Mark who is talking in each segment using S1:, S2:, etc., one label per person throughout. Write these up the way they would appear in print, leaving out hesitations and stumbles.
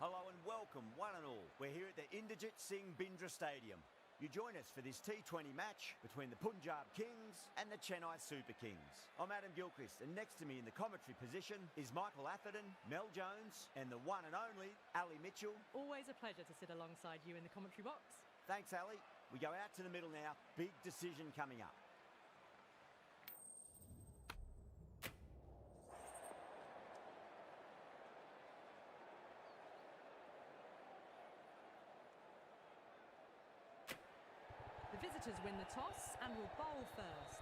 S1: Hello and welcome, one and all. We're here at the Inderjit Singh Bindra Stadium. You join us for this T20 match between the Punjab Kings and the Chennai Super Kings. I'm Adam Gilchrist, and next to me in the commentary position is Michael Atherton, Mel Jones, and the one and only Ali Mitchell.
S2: Always a pleasure to sit alongside you in the commentary box.
S1: Thanks, Ali. We go out to the middle now. Big decision coming up.
S2: The visitors win the toss and will bowl first.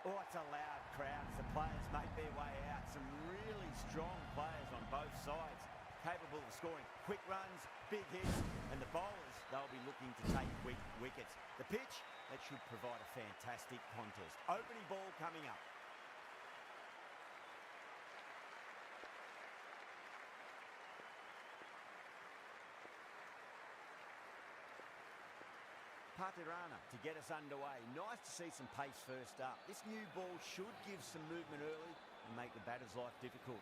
S1: Oh, it's a loud crowd as the players make their way out. Some really strong players on both sides, capable of scoring quick runs, big hits, and the bowlers, they'll be looking to take quick wickets. The pitch, that should provide a fantastic contest. Opening ball coming up. Patirana to get us underway. Nice to see some pace first up. This new ball should give some movement early and make the batter's life difficult.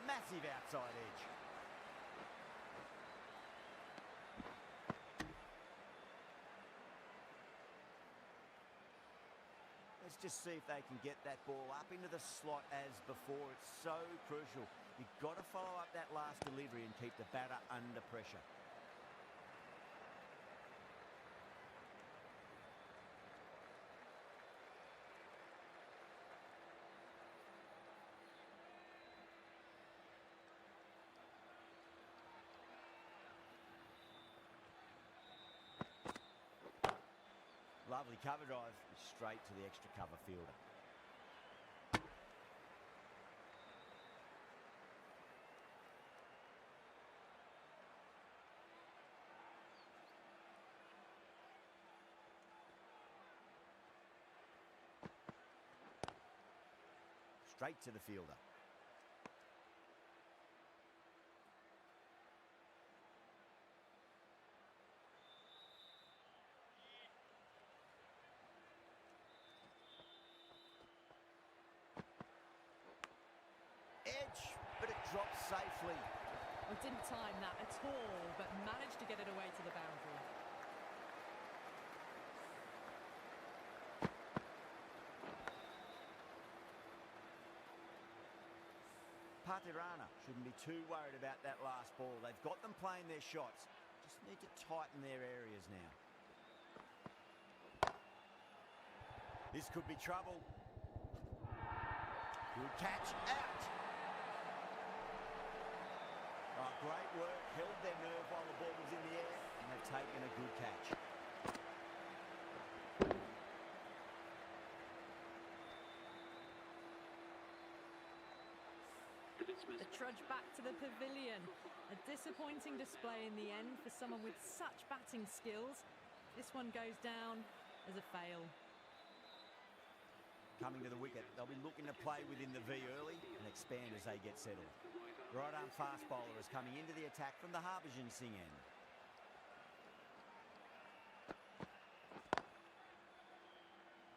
S1: Massive outside edge. Let's just see if they can get that ball up into the slot as before. It's so crucial. You've got to follow up that last delivery and keep the batter under pressure. Lovely cover drive, straight to the extra cover fielder. Straight to the fielder. Edge, but it drops safely.
S2: Well, didn't time that at all, but managed to get it away to the boundary.
S1: Patirana shouldn't be too worried about that last ball. They've got them playing their shots. Just need to tighten their areas now. This could be trouble. Good catch, out. Oh, great work, held their nerve while the ball was in the air, and they've taken a good catch.
S2: The trudge back to the pavilion. A disappointing display in the end for someone with such batting skills. This one goes down as a fail.
S1: Coming to the wicket, they'll be looking to play within the V early and expand as they get settled. Right arm fast bowler is coming into the attack from the Harbhajan Singh end.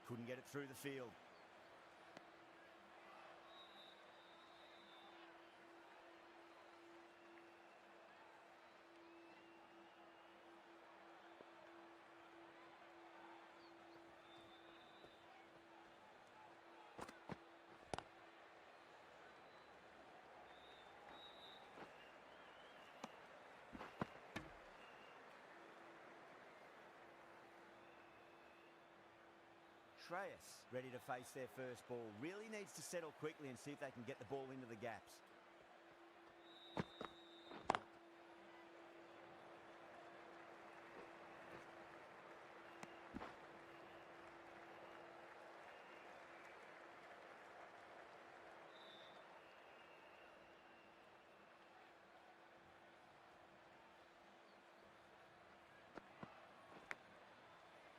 S1: Couldn't get it through the field. Shreyas ready to face their first ball. Really needs to settle quickly and see if they can get the ball into the gaps.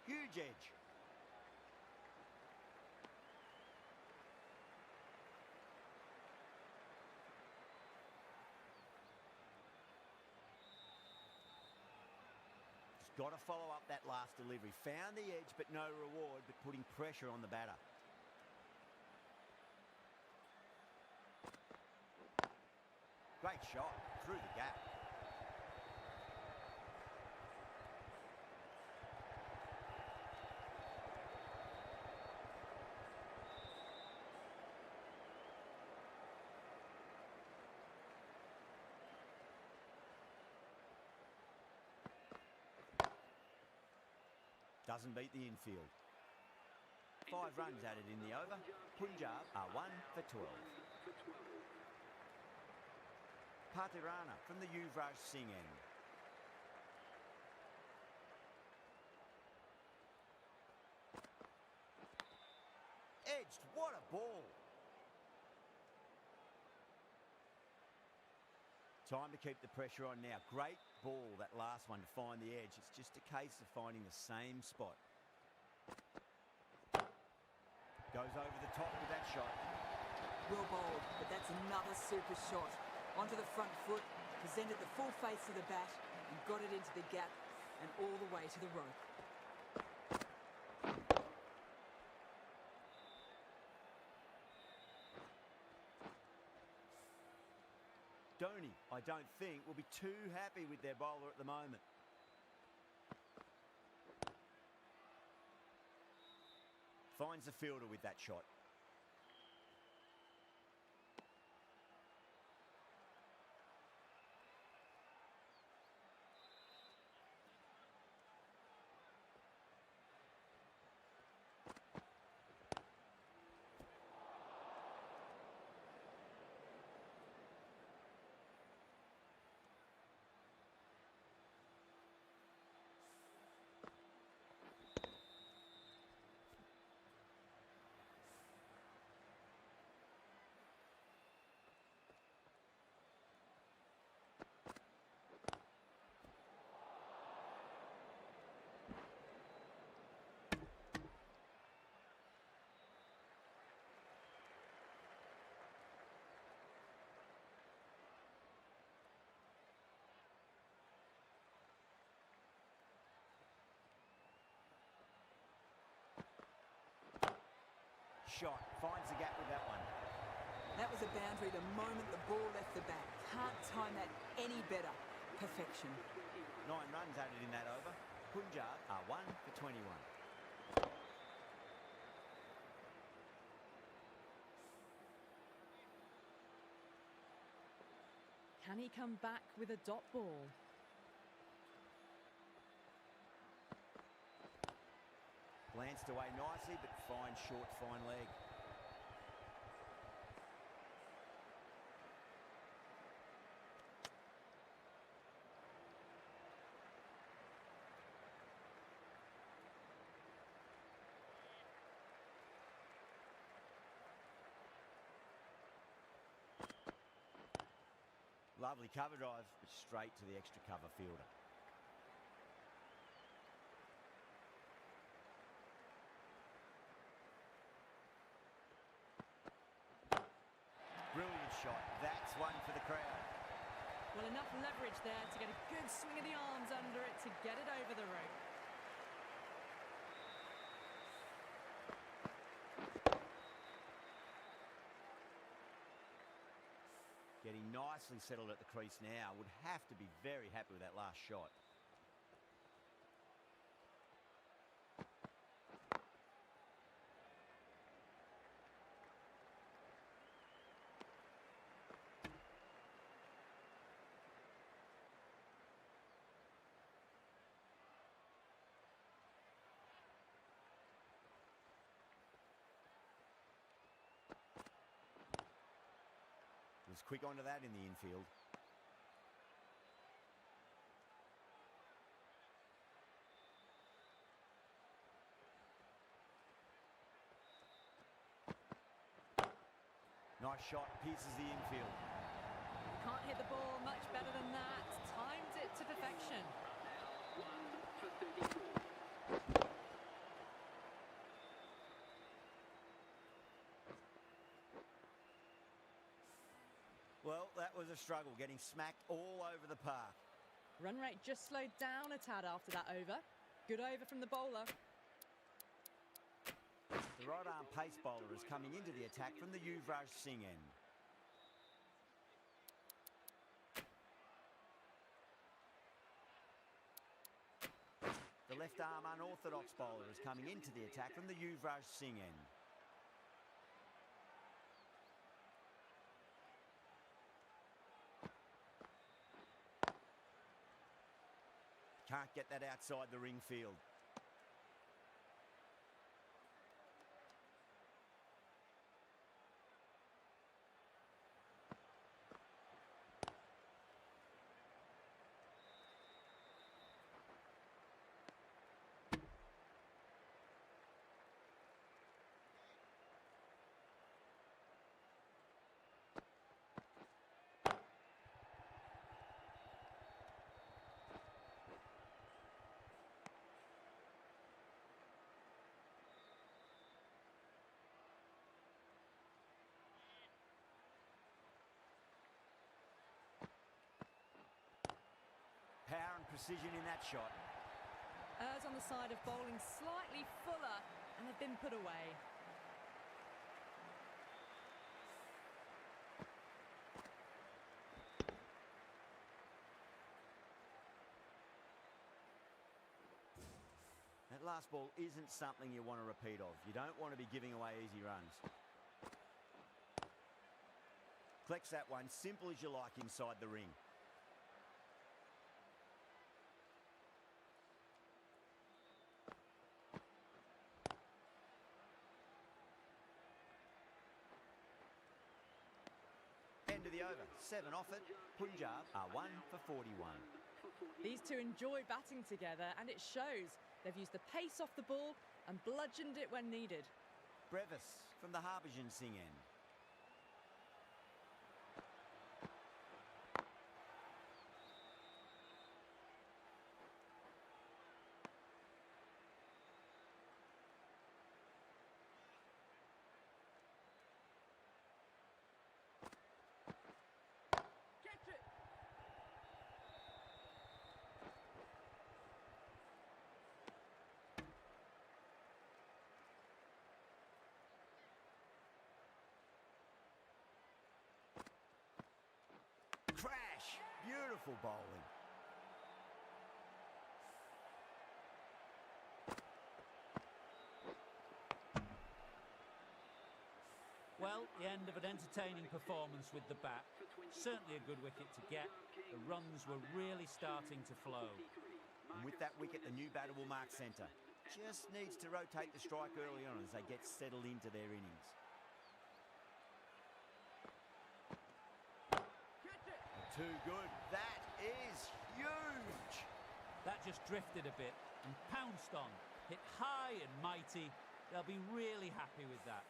S1: Huge edge. got to follow up that last delivery. Found the edge, but no reward, but putting pressure on the batter. Great shot through the gap. Doesn't beat the infield. 5 runs added in the over. Punjab are 1 for 12. Patirana from the Yuvraj Singh end. Edged, what a ball. Time to keep the pressure on now. Great ball, that last one, to find the edge. It's just a case of finding the same spot. Goes over the top with that shot.
S3: Well bowled, but that's another super shot. Onto the front foot, presented the full face of the bat, and got it into the gap and all the way to the rope.
S1: Dhoni, I don't think, will be too happy with their bowler at the moment. Finds the fielder with that shot. Shot, finds the gap with that one.
S3: That was a boundary the moment the ball left the bat. Can't time that any better. Perfection.
S1: 9 runs added in that over. Punjab are 1 for 21.
S2: Can he come back with a dot ball?
S1: Glanced away nicely, but fine short, fine leg. Lovely cover drive, but straight to the extra cover fielder. Brilliant shot. That's one for the crowd.
S2: Well, enough leverage there to get a good swing of the arms under it to get it over the rope.
S1: Getting nicely settled at the crease now. Would have to be very happy with that last shot. Was quick onto that in the infield. Nice shot, pierces the infield.
S2: Can't hit the ball much better than that. Timed it to perfection.
S1: Well, that was a struggle, getting smacked all over the park.
S2: Run rate just slowed down a tad after that over. Good over from the bowler.
S1: The right-arm pace bowler is coming into the attack from the Yuvraj Singh end. The left-arm unorthodox bowler is coming into the attack from the Yuvraj Singh end. Can't get that outside the ring field. Power and precision in that shot.
S2: Errs on the side of bowling slightly fuller, and they've been put away.
S1: That last ball isn't something you want to repeat of. You don't want to be giving away easy runs. Collects that one, simple as you like inside the ring. End of the over. 7 off it. Punjab are 1 for 41.
S2: These two enjoy batting together, and it shows. They've used the pace off the ball and bludgeoned it when needed.
S1: Brevis from the Harbhajan Singh end. Crash! Beautiful bowling.
S4: Well, the end of an entertaining performance with the bat. Certainly a good wicket to get. The runs were really starting to flow.
S1: And with that wicket, the new batter will mark centre. Just needs to rotate the strike early on as they get settled into their innings. Too good. That is huge.
S4: That just drifted a bit and pounced on. Hit high and mighty. They'll be really happy with that.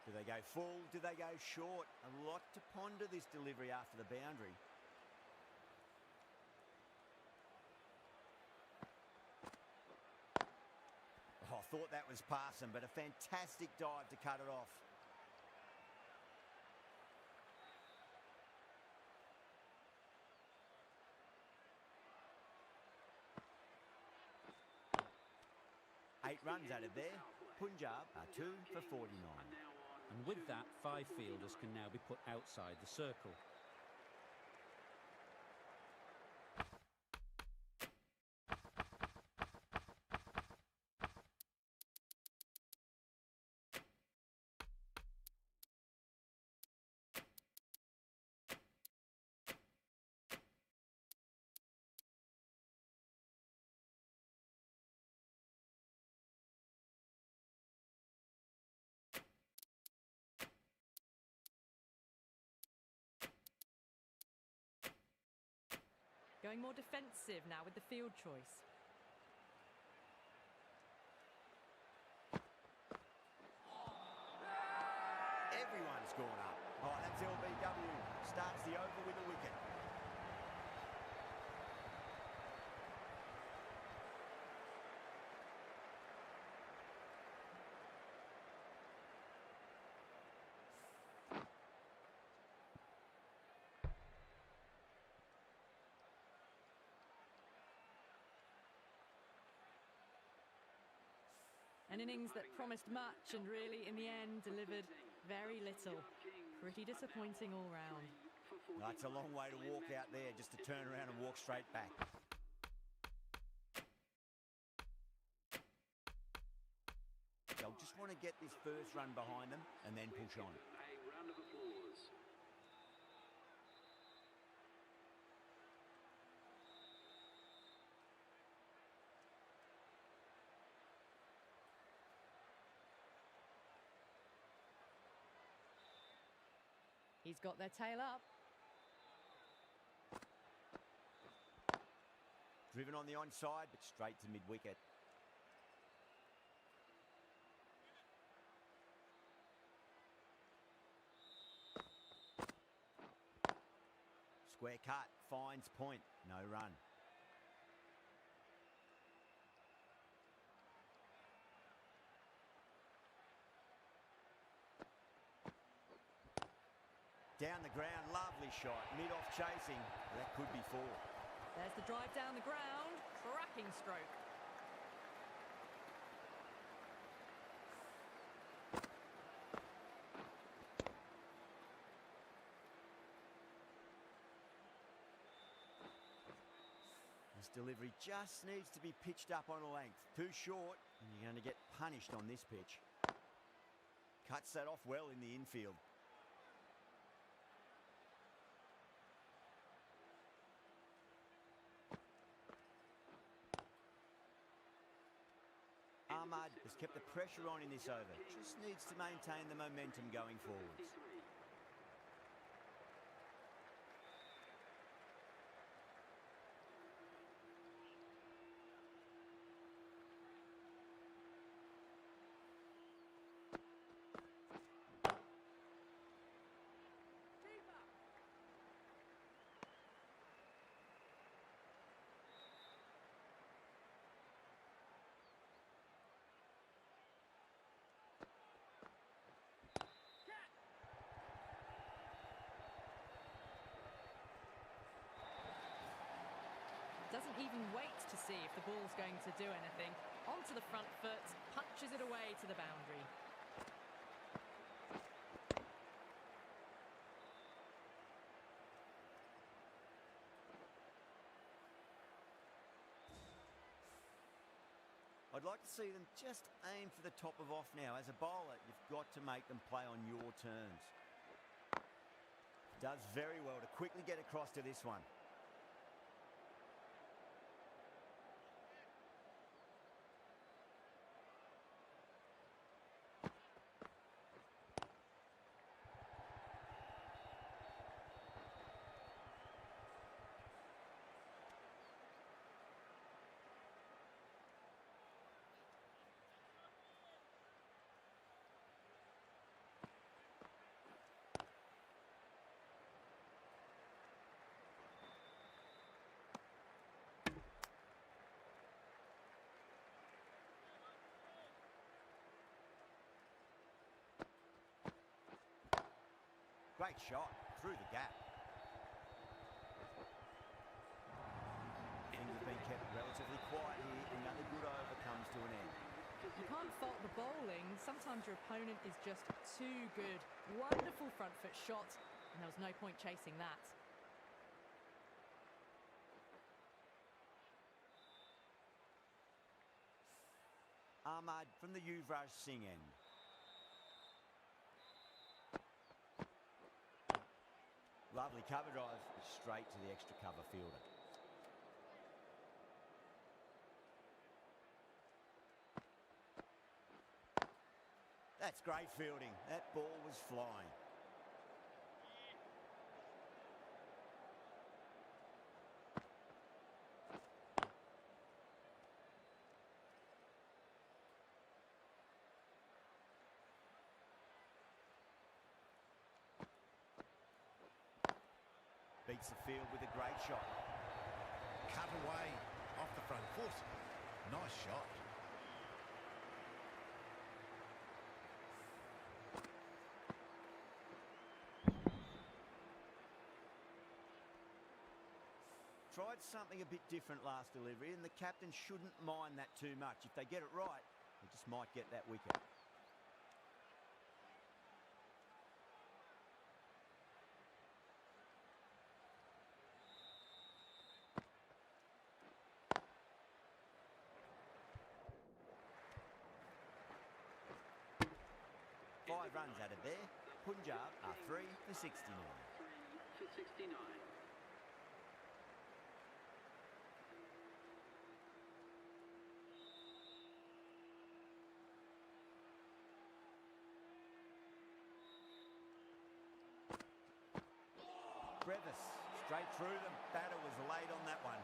S1: Do they go full? Do they go short? A lot to ponder this delivery after the boundary. Oh, I thought that was passing, but a fantastic dive to cut it off. Eight runs added there. Punjab are 2 for 49.
S4: And with that, 5 fielders can now be put outside the circle.
S2: Going more defensive now with the field choice.
S1: Everyone's gone up. Oh, that's LBW. Starts the over with a wicket.
S2: An innings that promised much and really, in the end, delivered very little. Pretty disappointing all round.
S1: That's a long way to walk out there just to turn around and walk straight back. They'll just want to get this first run behind them and then push on.
S5: A round of applause.
S2: He's got their tail up.
S1: Driven on the onside, but straight to mid-wicket. Square cut, finds point, no run. Down the ground, lovely shot. Mid-off chasing, that could be four.
S2: There's the drive down the ground. Cracking stroke.
S1: This delivery just needs to be pitched up on a length. Too short, and you're going to get punished on this pitch. Cuts that off well in the infield. Ahmad has kept the pressure on in this over. Just needs to maintain the momentum going forwards.
S2: Doesn't even wait to see if the ball's going to do anything. Onto the front foot, punches it away to the boundary.
S1: I'd like to see them just aim for the top of off now. As a bowler, you've got to make them play on your terms. Does very well to quickly get across to this one. Great shot, through the gap. Things have been kept relatively quiet here. Another good over comes to an end.
S2: You can't fault the bowling. Sometimes your opponent is just too good. Wonderful front foot shot, and there was no point chasing that.
S1: Ahmad from the Yuvraj Singh end. Lovely cover drive, straight to the extra cover fielder. That's great fielding. That ball was flying. Beats the field with a great shot.
S6: Cut away off the front foot. Nice shot.
S1: Tried something a bit different last delivery, and the captain shouldn't mind that too much. If they get it right, He just might get that wicket. Five runs out of there. Punjab are 3 for 69.
S5: 3 for 69.
S1: Brevis, straight through them. Batter was late on that one.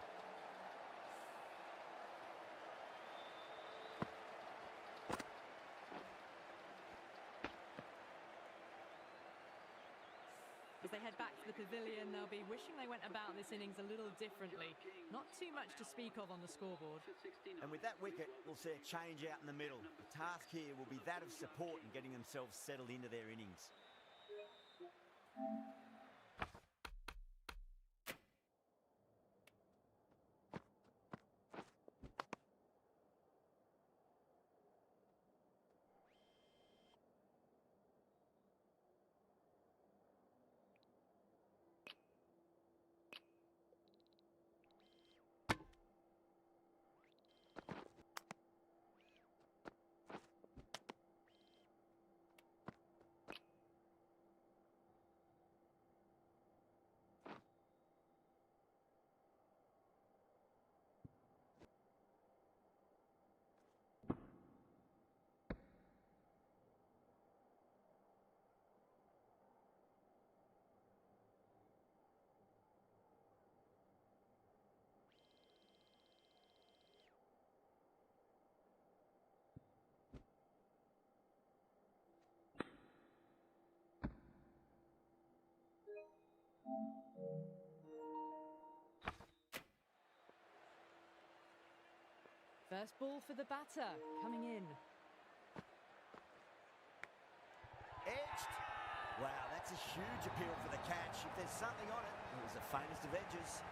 S2: As they head back to the pavilion, they'll be wishing they went about this innings a little differently. Not too much to speak of on the scoreboard.
S1: And with that wicket, we'll see a change out in the middle. The task here will be that of support and getting themselves settled into their innings.
S2: First ball for the batter, coming in.
S1: Edged. Wow, that's a huge appeal for the catch. If there's something on it, it was the faintest of edges.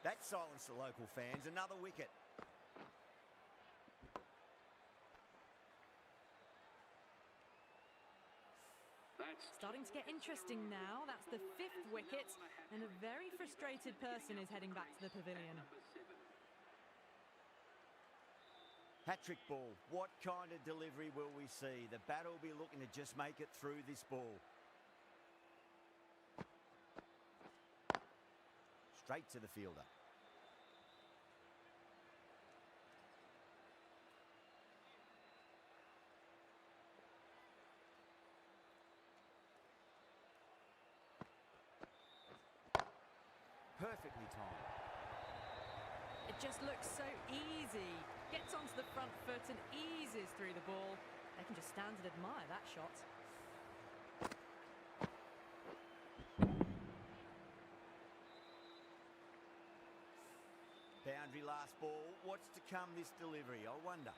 S1: That silenced the local fans. Another wicket.
S2: Starting to get interesting now. That's the 5th wicket, and a very frustrated person is heading back to the pavilion.
S1: Hat-trick ball. What kind of delivery will we see? The batter will be looking to just make it through this ball. Straight to the fielder. Perfectly timed.
S2: It just looks so easy. Gets onto the front foot and eases through the ball. They can just stand and admire that shot.
S1: Boundary last ball. What's to come this delivery? I wonder.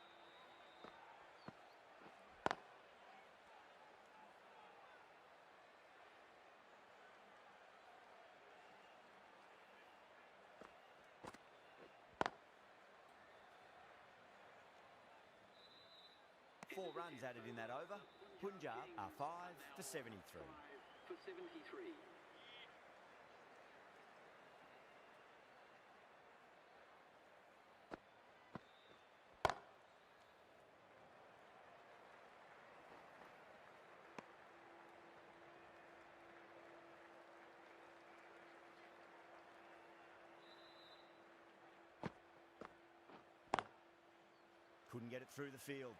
S1: Four runs added in that over. Punjab are 5 for 73.
S5: 5 for 73.
S1: Couldn't get it through the field.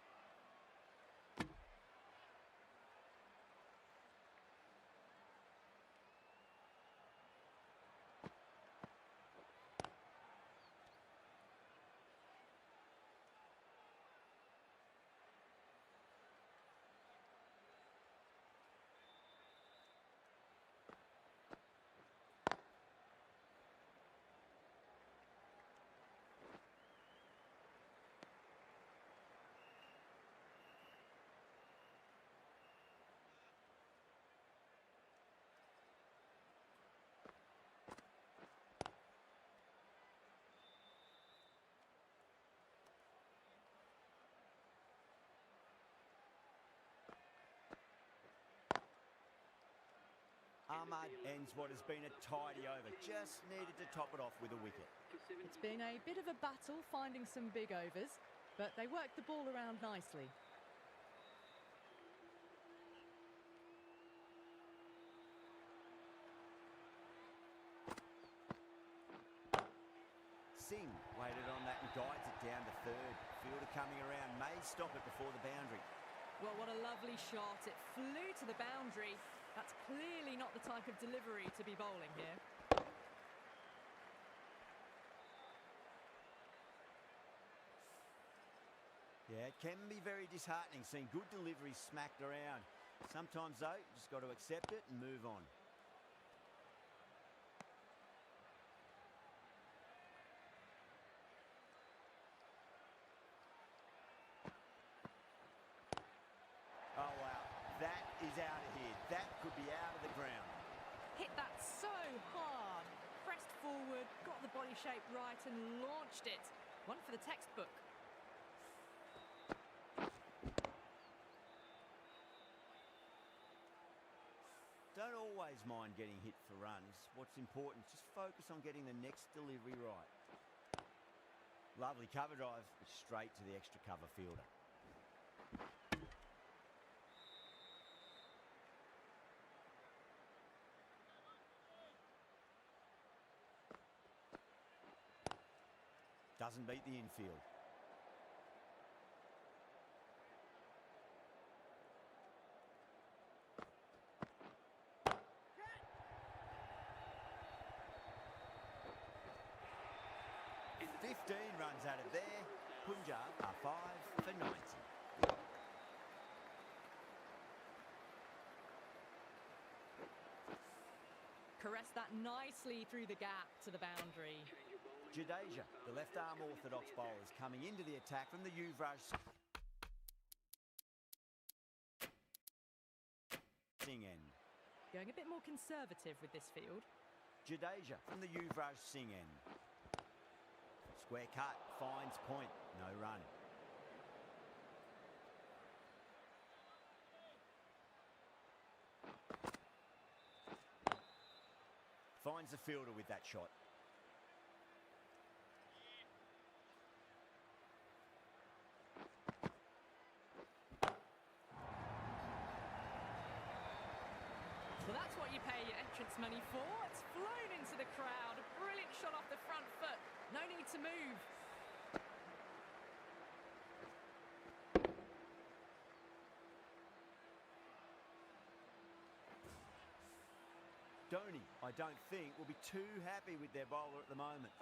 S1: Ahmad ends what has been a tidy over. Just needed to top it off with a wicket.
S2: It's been a bit of a battle finding some big overs, but they worked the ball around nicely.
S1: Singh waited on that and guides it down to third. Fielder coming around may stop it before the boundary.
S2: Well, what a lovely shot. It flew to the boundary. That's clearly not the type of delivery to be bowling here.
S1: Yeah, it can be very disheartening seeing good deliveries smacked around. Sometimes, though, you just got to accept it and move on. Oh, wow. That is out of here. That could be out of the ground.
S2: Hit that so hard. Pressed forward, got the body shape right and launched it. One for the textbook.
S1: Don't always mind getting hit for runs. What's important is just focus on getting the next delivery right. Lovely cover drive, straight to the extra cover fielder. Doesn't beat the infield.
S5: In
S1: 15 runs out of there. Punjab are 5 for 90.
S2: Caressed that nicely through the gap to the boundary.
S1: Jadeja, the left-arm orthodox bowler, is coming into the attack from the Yuvraj Singh end.
S2: Going a bit more conservative with this field.
S1: Jadeja from the Yuvraj Singh end. Square cut, finds point, no run. Finds the fielder with that shot.
S2: Well, that's what you pay your entrance money for. It's flown into the crowd. A brilliant shot off the front foot. No need to move.
S1: Dhoni, I don't think, will be too happy with their bowler at the moment.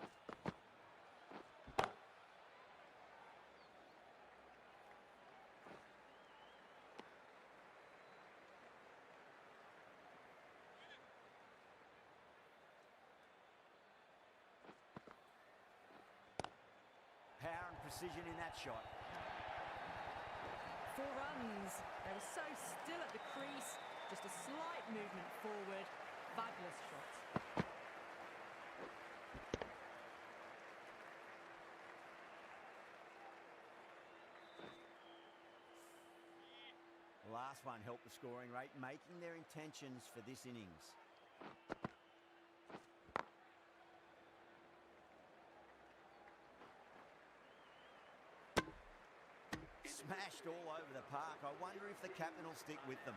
S1: Power and precision in that shot.
S2: 4 runs. They were so still at the crease. Just a slight movement forward. Fabulous shot.
S1: The last one helped the scoring rate, making their intentions for this innings. Smashed all over the park. I wonder if the captain will stick with them.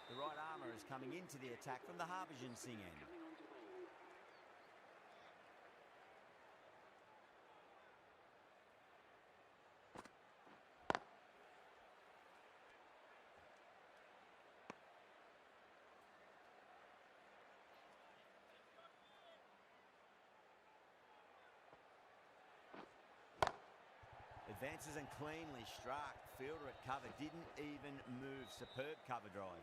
S1: The right armour is coming into the attack from the Harbhajan Singh end.
S5: coming on to bowl.
S1: Advances and cleanly struck. Fielder at cover didn't even move. Superb cover drive.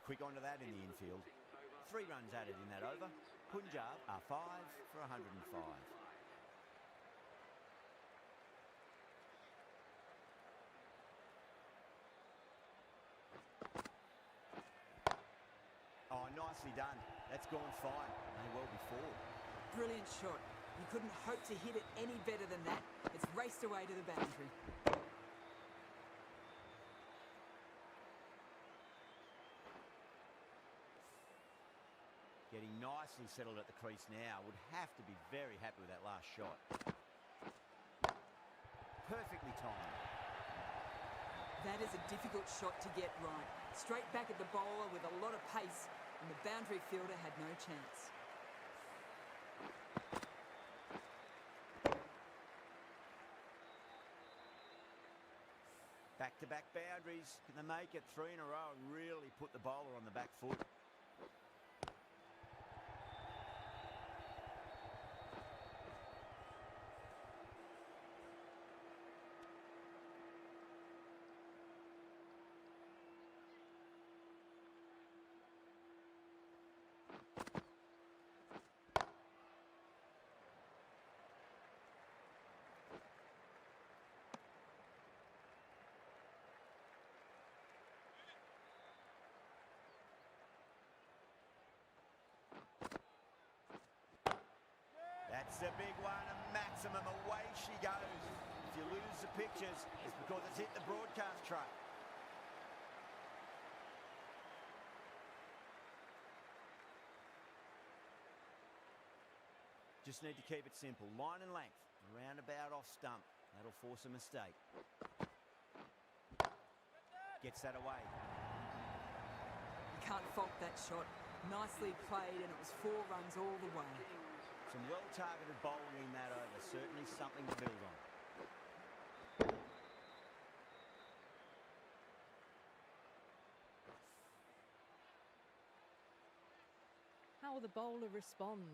S1: quick onto that in the infield. 3 runs added in that over. Punjab are 5 for 105. Oh, nicely done. That's gone fine. May well be 4.
S3: Brilliant shot. You couldn't hope to hit it any better than that. It's raced away to the boundary.
S1: Getting nicely settled at the crease now. Would have to be very happy with that last shot. Perfectly timed.
S3: That is a difficult shot to get right. Straight back at the bowler with a lot of pace, and the boundary fielder had no chance.
S1: Back-to-back boundaries. Can they make it 3 in a row and really put the bowler on the back foot? That's a big one, a maximum. Away she goes. If you lose the pictures, it's because it's hit the broadcast truck. Just need to keep it simple. Line and length, roundabout off stump. That'll force a mistake. Gets that away.
S3: You can't fault that shot. Nicely played, and it was 4 runs all the way.
S1: Some well-targeted bowling in that over. Certainly something to build on.
S2: How will the bowler respond?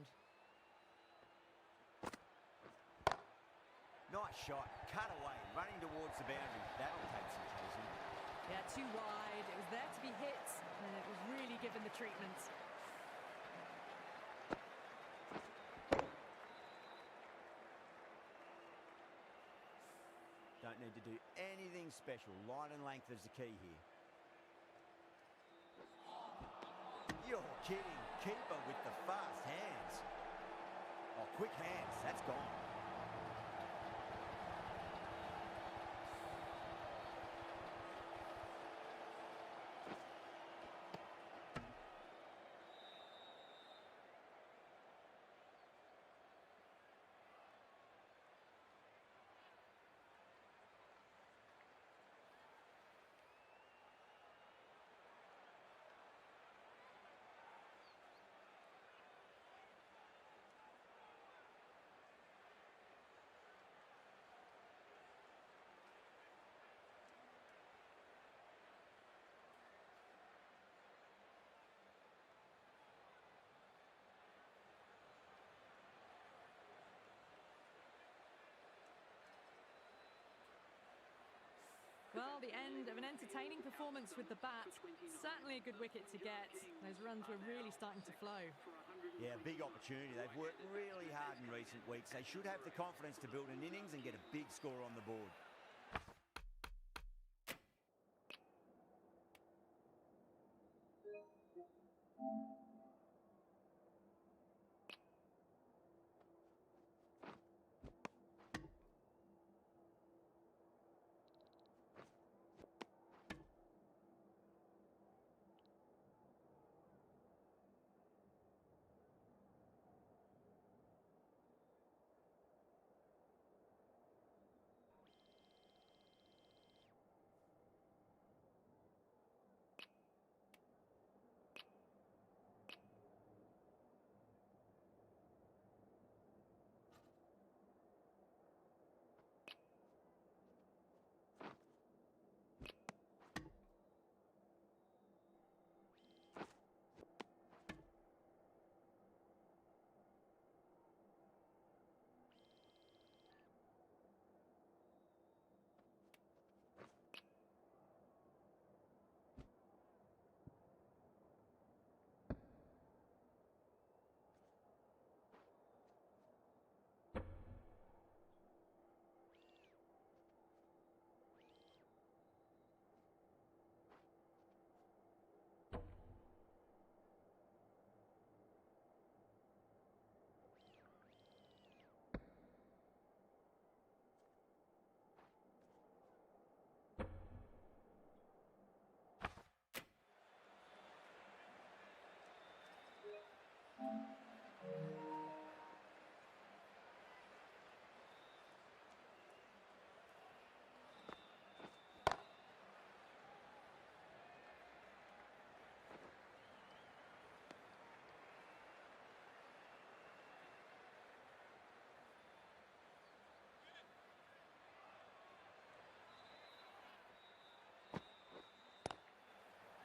S1: Nice shot. Cut away. Running towards the boundary. That'll take some chasing.
S2: Yeah, too wide. It was there to be hit, and it was really given the treatment.
S1: Don't need to do anything special. Line and length is the key here. You're kidding. Keeper with the fast hands. Oh, quick hands. That's gone.
S2: Well, the end of an entertaining performance with the bat. Certainly a good wicket to get. Those runs were really starting to flow.
S1: Yeah, big opportunity. They've worked really hard in recent weeks. They should have the confidence to build an innings and get a big score on the board.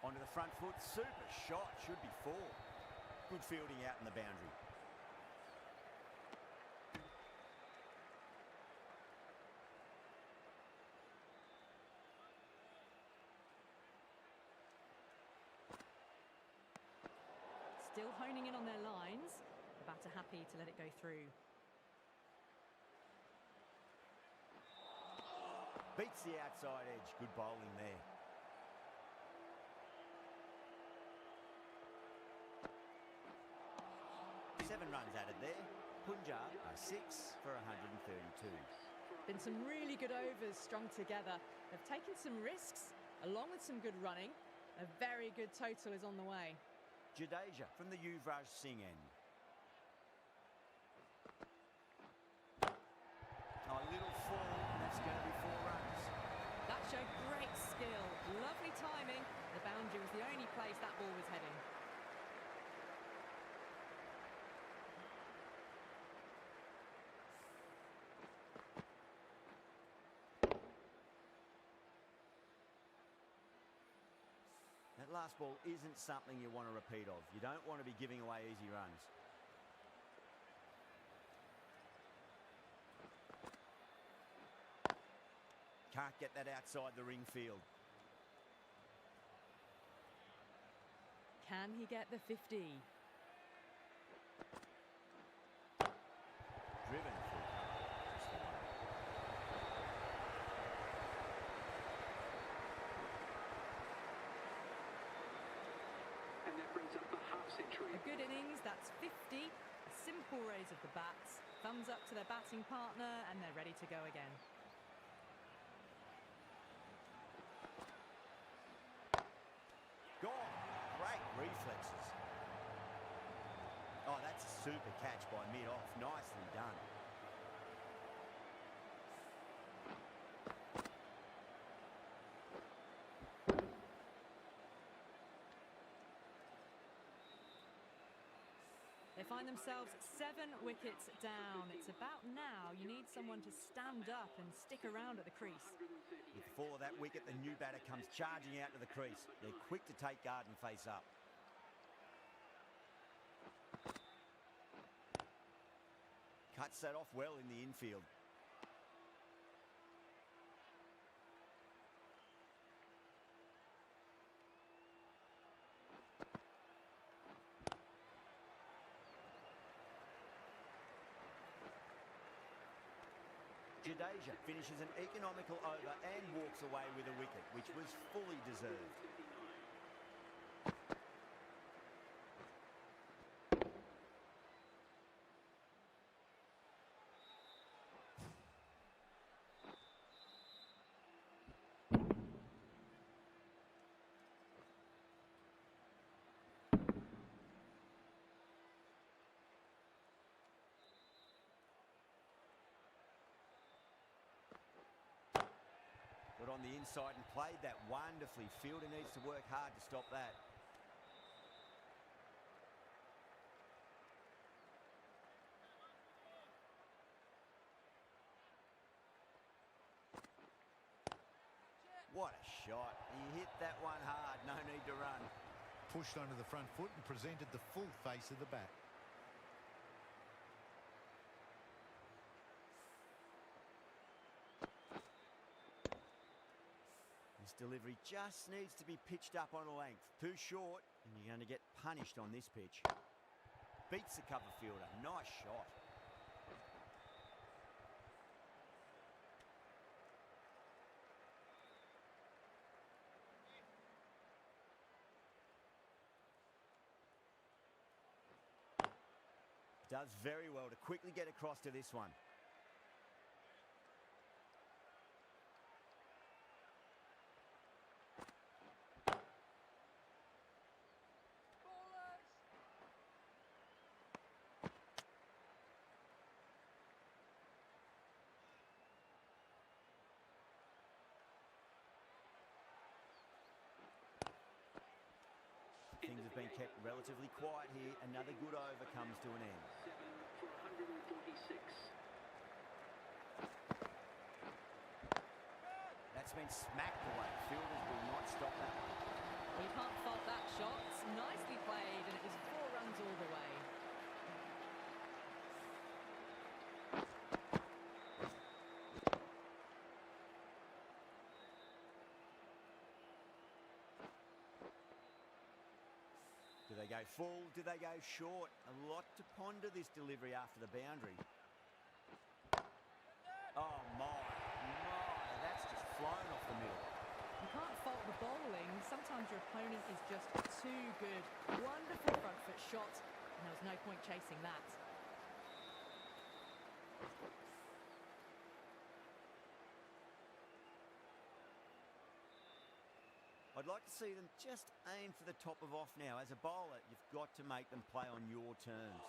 S1: Onto the front foot, super shot, should be 4. Good fielding out in the boundary.
S2: Still honing in on their lines. The batter happy to let it go through.
S1: Beats the outside edge. Good bowling there. Seven runs added there. Punjab are 6 for 132.
S2: Been some really good overs strung together. They've taken some risks, along with some good running. A very good total is on the way.
S1: Jadeja from the Yuvraj Singh end. Oh, a little fall, that's going to be 4 runs.
S2: That showed great skill. Lovely timing. The boundary was the only place that ball was heading.
S1: That last ball isn't something you want to repeat of. You don't want to be giving away easy runs. Can't get that outside the ring field.
S2: Can he get the 50?
S1: Driven through cover. Just the one.
S5: And that brings up the half century.
S2: A good innings, that's 50. A simple raise of the bats. Thumbs up to their batting partner, and they're ready to go again.
S1: Gone. Great reflexes. Oh, that's a super catch by mid-off. Nicely done.
S2: They find themselves 7 wickets down. It's about now you need someone to stand up and stick around at the crease.
S1: With the fall of that wicket, the new batter comes charging out to the crease. They're quick to take guard and face up. Cuts that off well in the infield. Jadeja finishes an economical over and walks away with a wicket, which was fully deserved. Got on the inside and played that wonderfully. Fielder needs to work hard to stop that. What a shot. He hit that one hard. No need to run.
S6: Pushed onto the front foot and presented the full face of the bat.
S1: This delivery just needs to be pitched up on a length. Too short, and you're going to get punished on this pitch. Beats the cover fielder. Nice shot. Does very well to quickly get across to this one. Things have been kept relatively quiet here. Another good over comes to an end.
S5: 7 for 146.
S1: That's been smacked away. Fielders will not stop that one.
S2: Well, you can't fault that shot. Nicely played, and it was 4 runs all the way.
S1: Do they go full? Do they go short? A lot to ponder this delivery after the boundary. Oh my, that's just flown off the middle.
S2: You can't fault the bowling. Sometimes your opponent is just too good. Wonderful front foot shot, and there was no point chasing that.
S1: I'd like to see them just aim for the top of off now. As a bowler, you've got to make them play on your terms.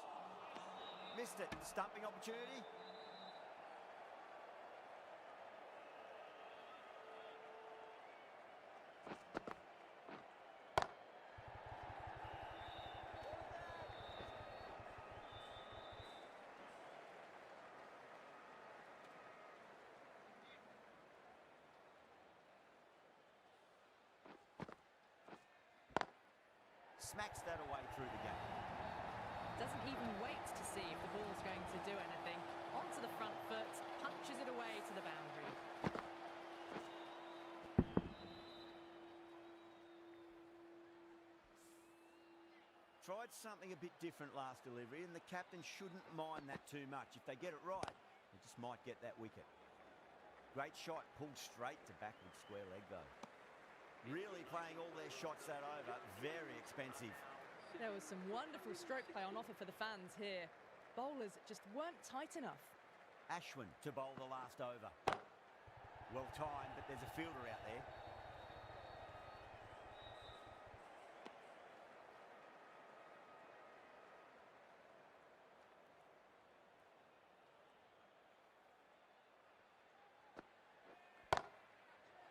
S1: Missed it. Stumping opportunity. Smacks that away through the gap.
S2: Doesn't even wait to see if the ball's going to do anything. Onto the front foot, punches it away to the boundary.
S1: Tried something a bit different last delivery, and the captain shouldn't mind that too much. If they get it right, they just might get that wicket. Great shot, pulled straight to backward square leg though. Really playing all their shots that over. Very expensive.
S2: There was some wonderful stroke play on offer for the fans here. Bowlers just weren't tight enough.
S1: Ashwin to bowl the last over. Well timed, but there's a fielder out there.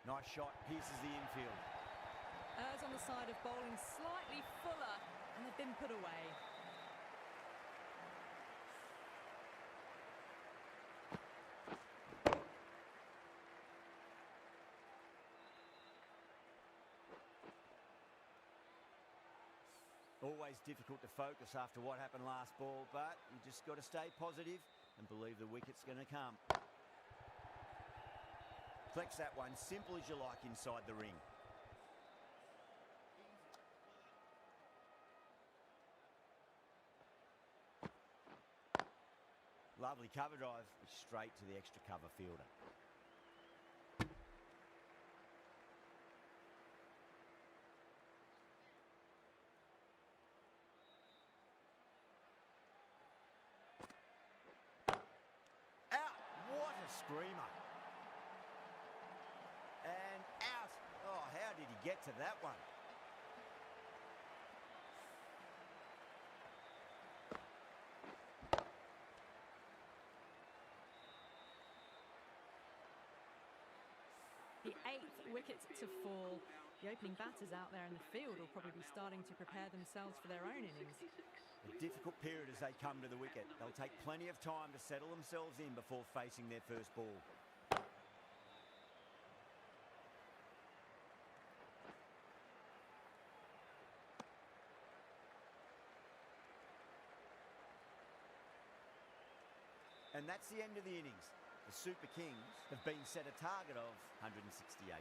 S1: Nice shot, pierces the infield.
S2: Errs on the side of bowling slightly fuller, and they've been put away.
S1: Always difficult to focus after what happened last ball, but you just got to stay positive and believe the wicket's going to come. Flex that one, simple as you like inside the ring. Lovely cover drive, straight to the extra cover fielder. Out! What a screamer! And out. Oh, how did he get to that one?
S2: The 8th wicket to fall. The opening batters out there in the field will probably be starting to prepare themselves for their own innings.
S1: A difficult period as they come to the wicket. They'll take plenty of time to settle themselves in before facing their first ball. And that's the end of the innings. The Super Kings have been set a target of 168 runs.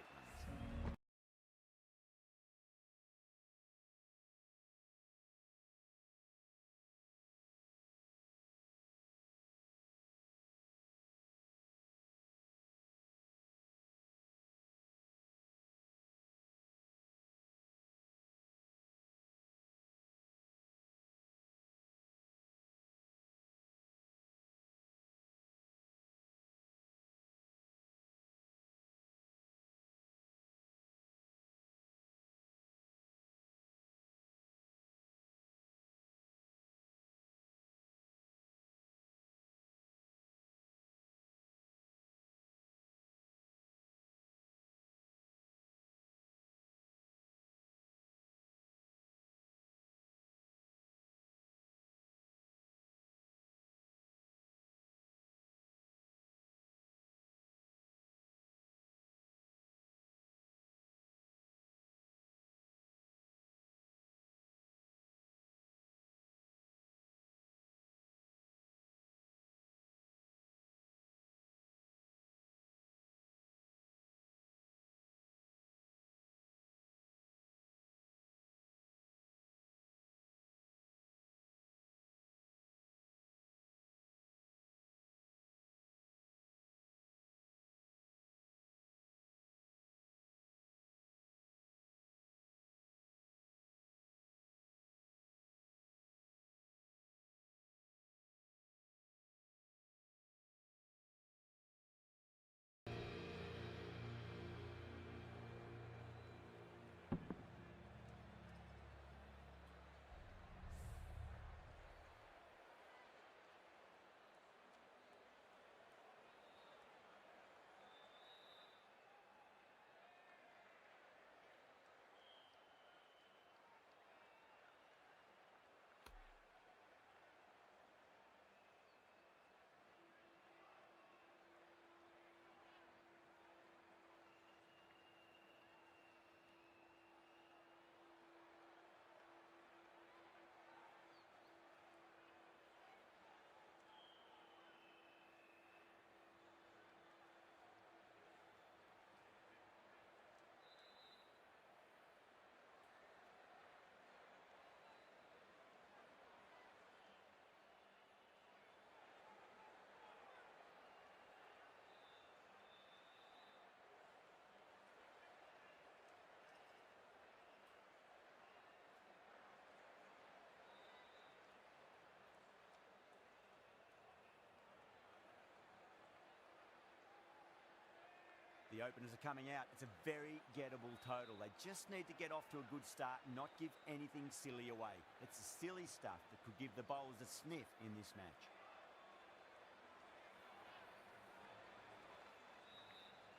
S1: The openers are coming out. It's a very gettable total. They just need to get off to a good start and not give anything silly away. It's the silly stuff that could give the bowlers a sniff in this match.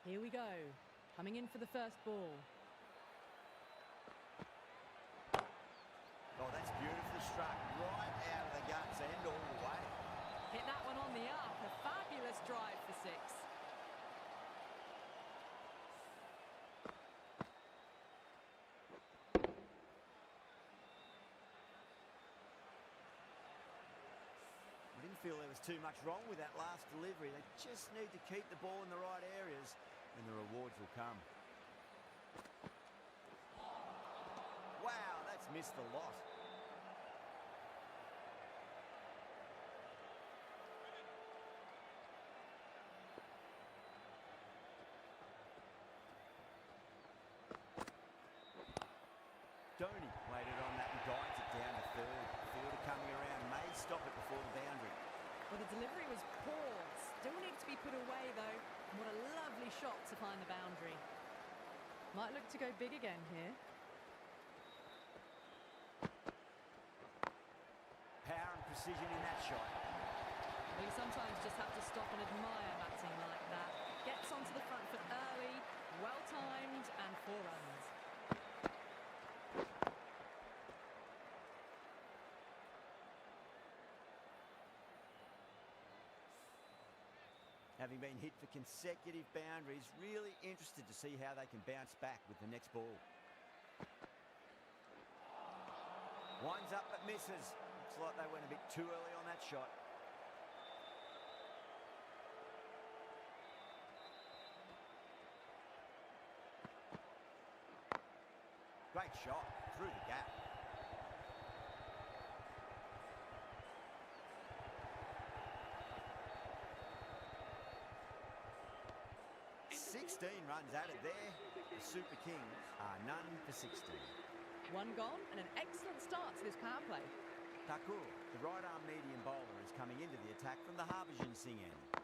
S2: Here we go. Coming in for the first ball.
S1: Oh, that's beautifully struck. Right out of the guts end all the way.
S2: Hit that one on the up. A fabulous drive for 6.
S1: I didn't feel there was too much wrong with that last delivery. They just need to keep the ball in the right areas and the rewards will come. Wow, that's missed a lot. Dhoni waited on that and guides it down to third. Fielder coming around may stop it before the boundary.
S2: Well, the delivery was poor. Still needs to be put away, though. And what a lovely shot to find the boundary. Might look to go big again here.
S1: Power and precision in that shot.
S2: Well, you sometimes just have to stop and admire batting like that. Gets onto the front foot early, well-timed, and 4 runs.
S1: Having been hit for consecutive boundaries, really interested to see how they can bounce back with the next ball. Winds up but misses. Looks like they went a bit too early on that shot. Great shot through the gap. Runs added there. The Super Kings are none for 16.
S2: 1 gone and an excellent start to this power play.
S1: Thakur, the right-arm medium bowler, is coming into the attack from the Harbhajan Singh end.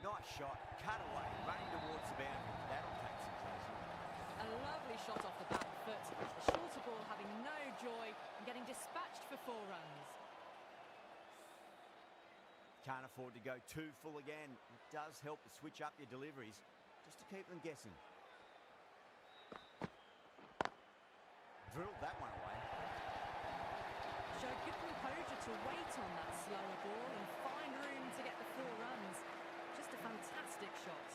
S1: Nice shot, cut away, running towards the boundary. That'll take some chasing.
S2: A lovely shot off the back foot. The shorter ball having no joy and getting dispatched for 4 runs.
S1: Can't afford to go too full again. It does help to switch up your deliveries, just to keep them guessing. Drilled that one away.
S2: Showed good composure to wait on that slower ball and find room to get the 4 runs. Just a fantastic shot.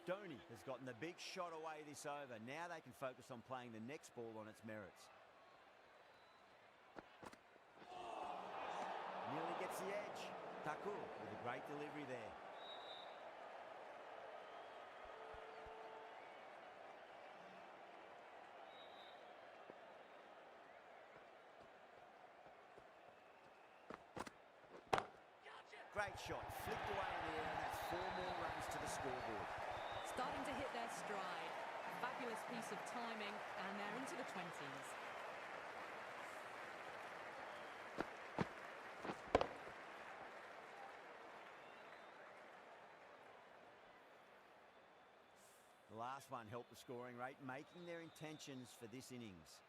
S1: Dhoni has gotten the big shot away this over. Now they can focus on playing the next ball on its merits. Nearly gets the edge. Thakur with a great delivery there. Great shot, flicked away in the air, and that's 4 more runs to the scoreboard.
S2: Starting to hit their stride. A fabulous piece of timing, and they're into the 20s.
S1: The last one helped the scoring rate, making their intentions for this innings.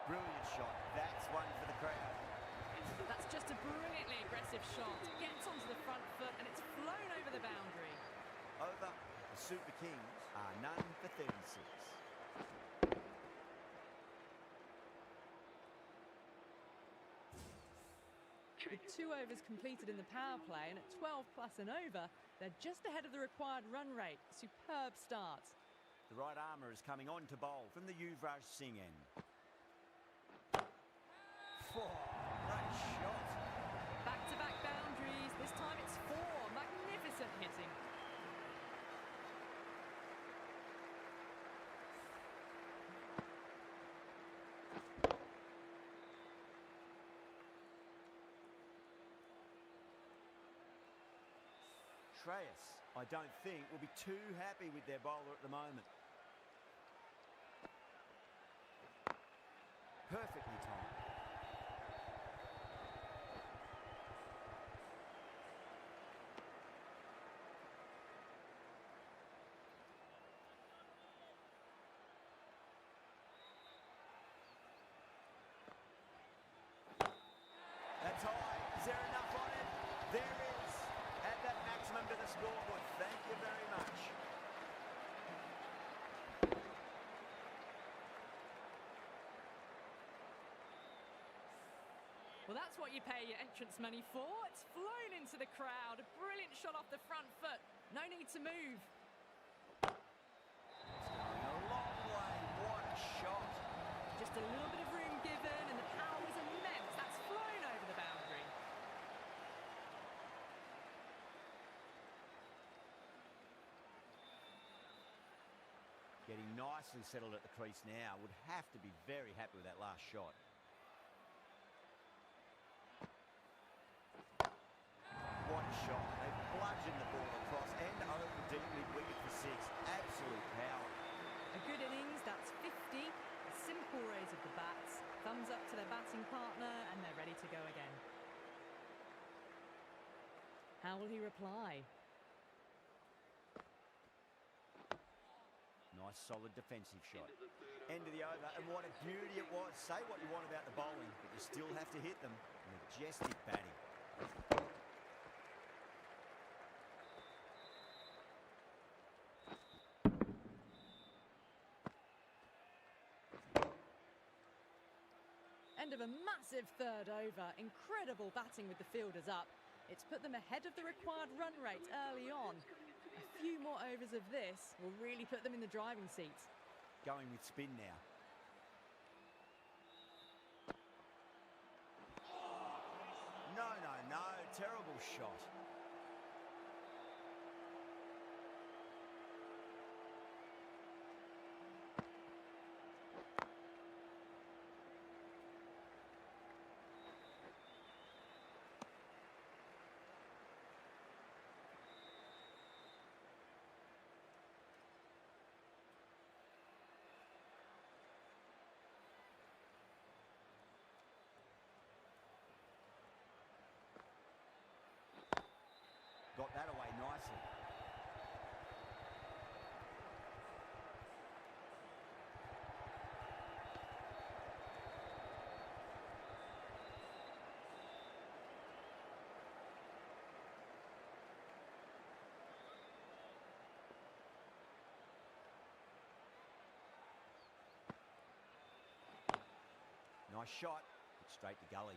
S1: Brilliant shot. That's one for the crowd.
S2: That's just a brilliantly aggressive shot. Gets onto the front foot and it's flown over the boundary.
S1: Over. The Super Kings are none for 36.
S2: With 2 overs completed in the power play and at 12 plus and over, they're just ahead of the required run rate. Superb start.
S1: The right armour is coming on to bowl from the Yuvraj Singh end. Great shot.
S2: Back-to-back boundaries. This time it's 4. Magnificent hitting.
S1: Shreyas, I don't think, will be too happy with their bowler at the moment. Perfectly timed. That's high. Is there enough on it? There is. Add that maximum to the scoreboard. Thank you very much.
S2: Well, that's what you pay your entrance money for. It's flown into the crowd. A brilliant shot off the front foot. No need to move.
S1: It's going a long way. What a shot.
S2: Just a little bit of room given, and the power was immense. That's flown over the boundary.
S1: Getting nicely settled at the crease now. Would have to be very happy with that last shot. What a shot. They bludgeoned the ball across and over deep mid-wicket for 6. Absolute power.
S2: A good innings, that's 50. A simple raise of the bats. Thumbs up to their batting partner, and they're ready to go again. How will he reply?
S1: Nice solid defensive shot. End of the over, and what a beauty it was. Say what you want about the bowling, but you still have to hit them. Majestic batting.
S2: End of a massive third over. Incredible batting with the fielders up. It's put them ahead of the required run rate early on. A few more overs of this will really put them in the driving seat.
S1: Going with spin now. No, no, no. Terrible shot. Got that away nicely. Nice shot, but straight to gully.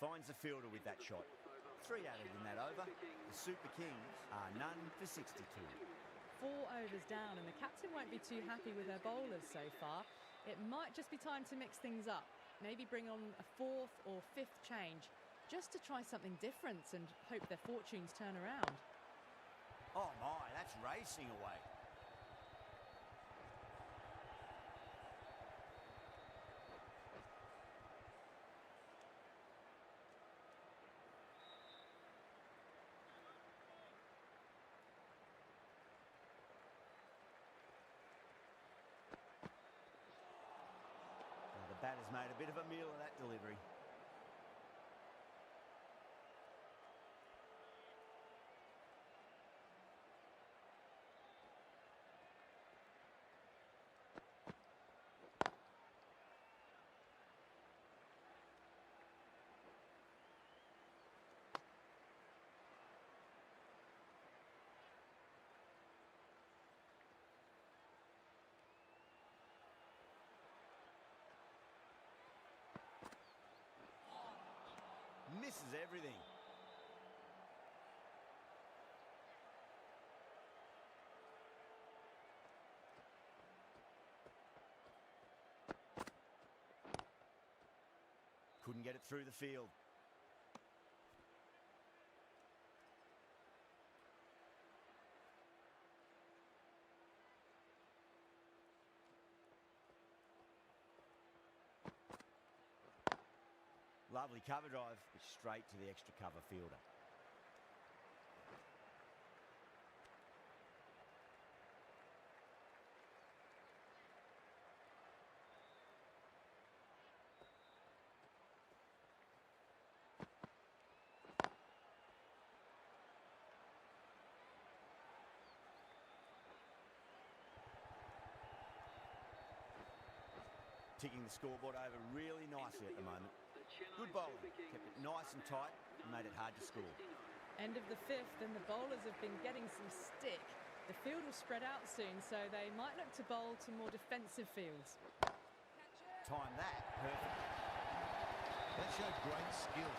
S1: Finds the fielder with that shot. 3 added in that over. The Super Kings are none for 62.
S2: 4 overs down, and the captain won't be too happy with her bowlers so far. It might just be time to mix things up. Maybe bring on a 4th or 5th change, just to try something different and hope their fortunes turn around.
S1: Oh my, that's racing away. The batter's made a bit of a meal of that delivery. misses everything. Couldn't get it through the field. Lovely cover drive, but straight to the extra cover fielder. Ticking the scoreboard over really nicely at the moment. Good bowling, kept it nice and tight and made it hard to score.
S2: End of the fifth, and the bowlers have been getting some stick. The field will spread out soon, so they might look to bowl to more defensive fields.
S1: Time that perfectly.
S6: That showed great skill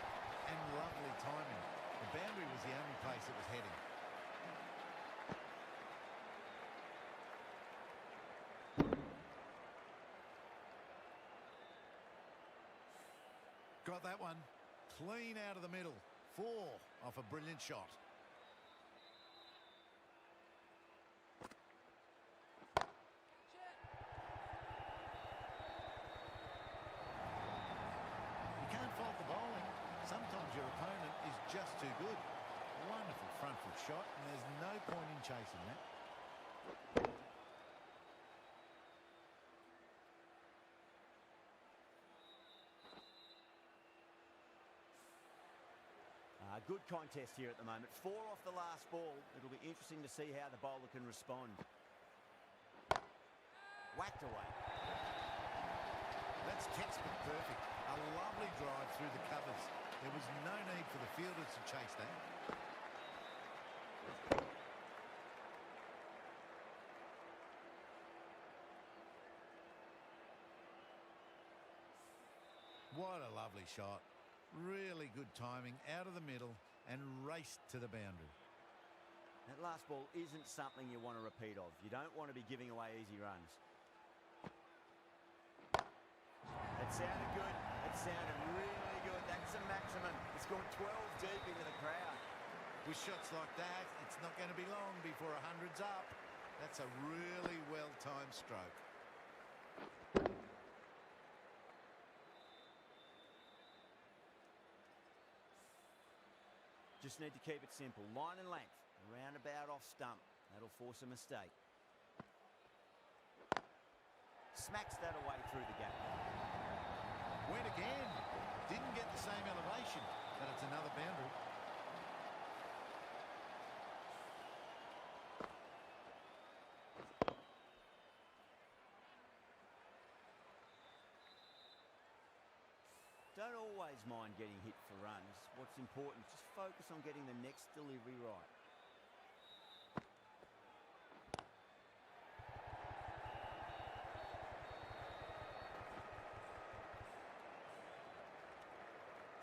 S6: and lovely timing. The boundary was the only place it was heading. Got that one. Clean out of the middle. 4 off a brilliant shot. You can't fault the bowling. Sometimes your opponent is just too good. Wonderful front foot shot, and there's no point in chasing that.
S1: Good contest here at the moment. 4 off the last ball. It'll be interesting to see how the bowler can respond. Whacked away.
S6: That's textbook perfect. A lovely drive through the covers. There was no need for the fielders to chase that. What a lovely shot. Really good timing, out of the middle and raced to the boundary.
S1: That last ball isn't something you want to repeat of. You don't want to be giving away easy runs. It sounded good. It sounded really good. That's a maximum. It's gone 12 deep into the crowd.
S6: With shots like that, it's not going to be long before 100's up. That's a really well-timed stroke.
S1: Just need to keep it simple. Line and length. Roundabout off stump. That'll force a mistake. Smacks that away through the gap.
S6: Went again. Didn't get the same elevation, but it's another boundary.
S1: Don't always mind getting hit for runs. What's important, just focus on getting the next delivery right.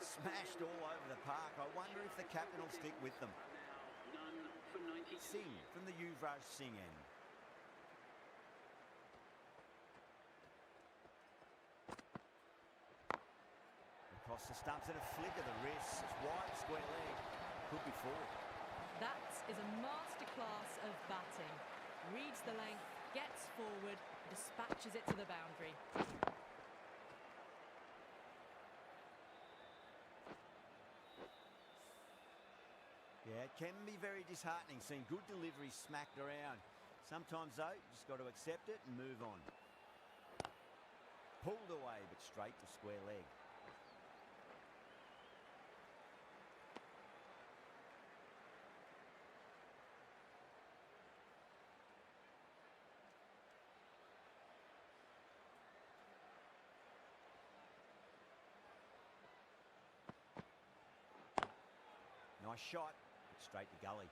S1: Smashed all over the park. I wonder if the captain will stick with them. Singh from the Yuvraj Singh end. Across the stumps and a flick of the wrist. Wide square leg. Could be 4.
S2: That is a masterclass of batting. Reads the length, gets forward, dispatches it to the boundary.
S1: Yeah, it can be very disheartening seeing good deliveries smacked around. Sometimes, though, you just got to accept it and move on. Pulled away, but straight to square leg. Nice shot, but straight to gully.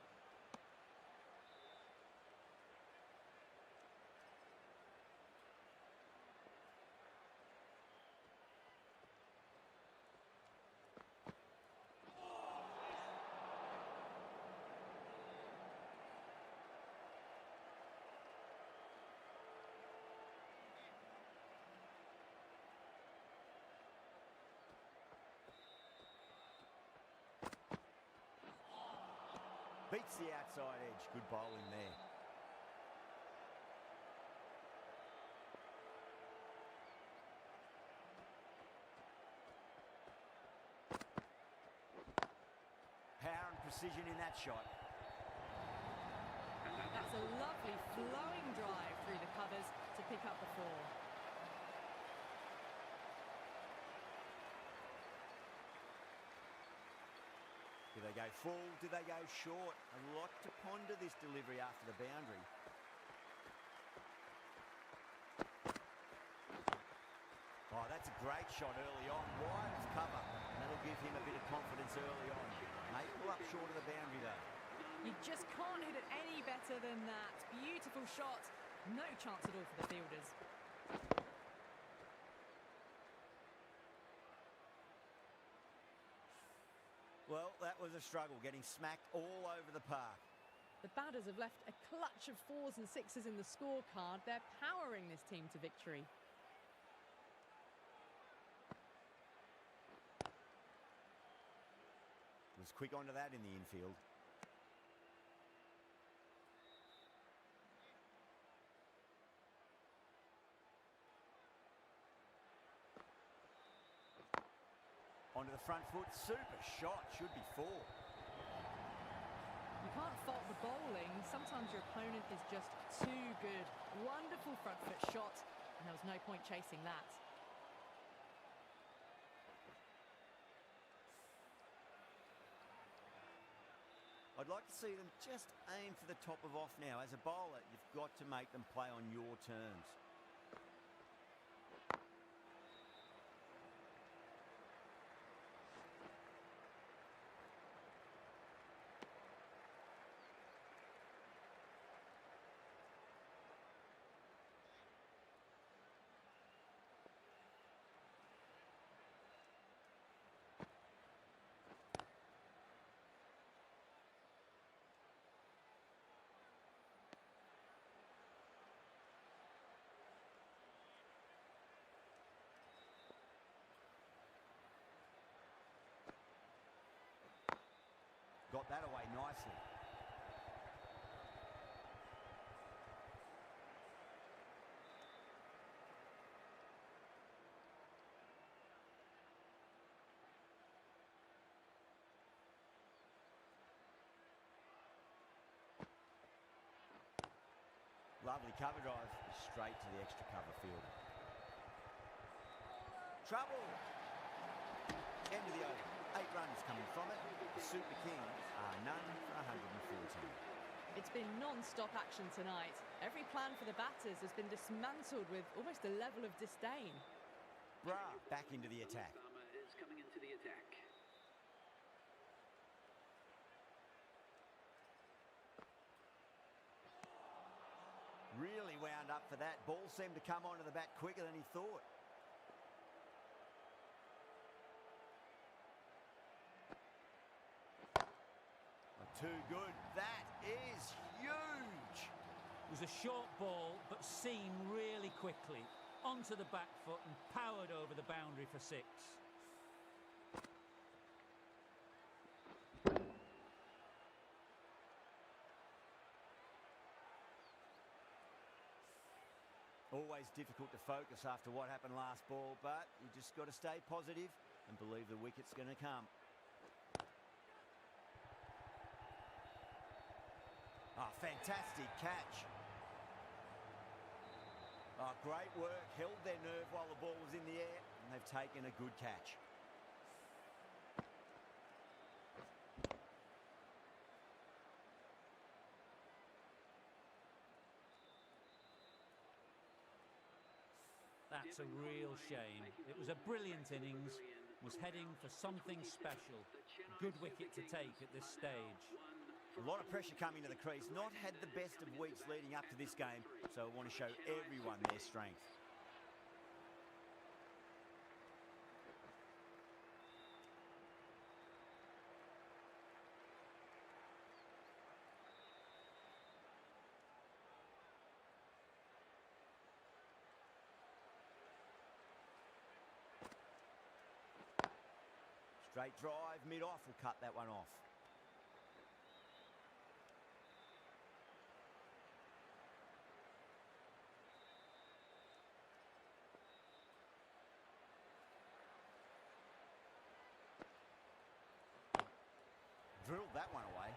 S1: Beats the outside edge. Good bowling there. Power and precision in that shot.
S2: That's a lovely flowing drive through the covers to pick up the 4.
S1: Do they go full? Do they go short? A lot to ponder this delivery after the boundary. Oh, that's a great shot early on. Wide of cover. And that'll give him a bit of confidence early on. May pull up short of the boundary though.
S2: You just can't hit it any better than that. Beautiful shot. No chance at all for the fielders.
S1: Well, that was a struggle, getting smacked all over the park.
S2: The batters have left a clutch of 4s and 6s in the scorecard. They're powering this team to victory.
S1: Was quick onto that in the infield. Onto the front foot, super shot, should be 4.
S2: You can't fault the bowling. Sometimes your opponent is just too good. Wonderful front foot shot, and there was no point chasing that.
S1: I'd like to see them just aim for the top of off now. As a bowler, you've got to make them play on your terms. Got that away nicely. Lovely cover drive, straight to the extra cover fielder. Trouble! End of the over. 8 runs coming from it. The Super Kings are none for 114.
S2: It's been non-stop action tonight. Every plan for the batters has been dismantled with almost a level of disdain.
S1: Bra back into the attack.
S5: Is coming into the attack.
S1: Really wound up for that. Ball seemed to come onto the bat quicker than he thought. Too good. That is huge.
S4: It was a short ball, but seen really quickly. Onto the back foot and powered over the boundary for 6.
S1: Always difficult to focus after what happened last ball, but you just got to stay positive and believe the wicket's going to come. Oh, fantastic catch. Oh, great work. Held their nerve while the ball was in the air, and they've taken a good catch.
S4: That's a real shame. It was a brilliant innings, was heading for something special. Good wicket to take at this stage.
S1: A lot of pressure coming to the crease. Not had the best of weeks leading up to this game, so I want to show everyone their strength. Straight drive, mid-off will cut that one off. drilled that one away.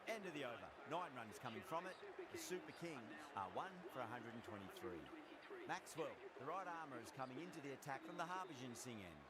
S1: End of the over. 9 runs coming from it. The Super Kings are 1 for 123. Maxwell, the right armour, is coming into the attack from the Harbhajan Singh end.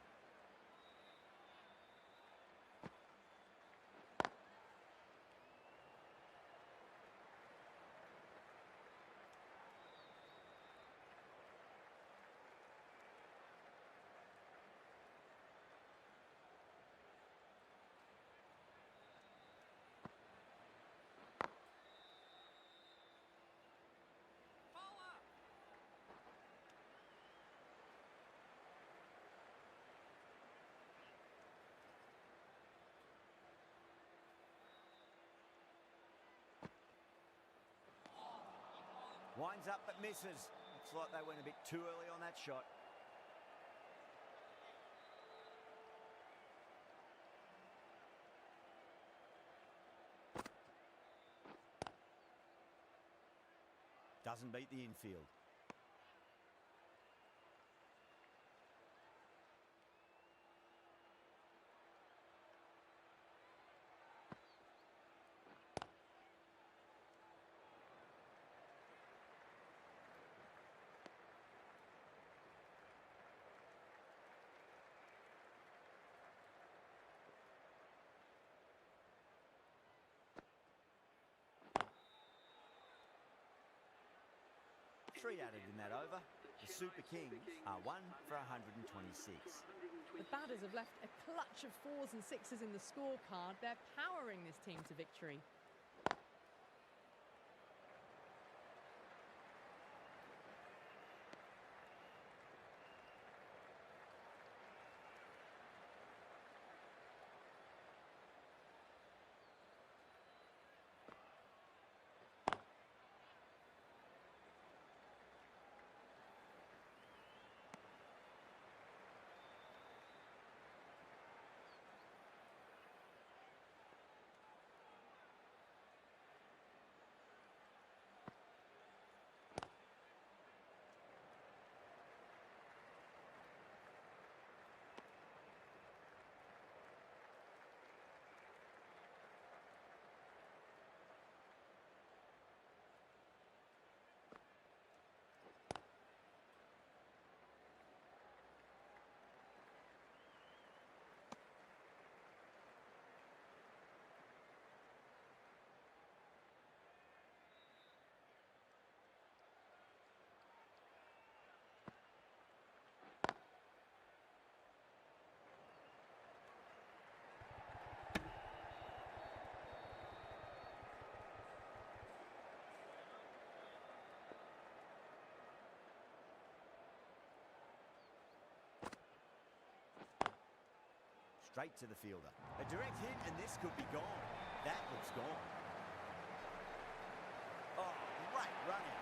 S1: Winds up but misses. Looks like they went a bit too early on that shot. Doesn't beat the infield. Three added in that over. The Super Kings are 1 for 126.
S2: The batters have left a clutch of 4s and 6s in the scorecard. They're powering this team to victory.
S1: Straight to the fielder. A direct hit and this could be gone. That looks gone. Oh, great running.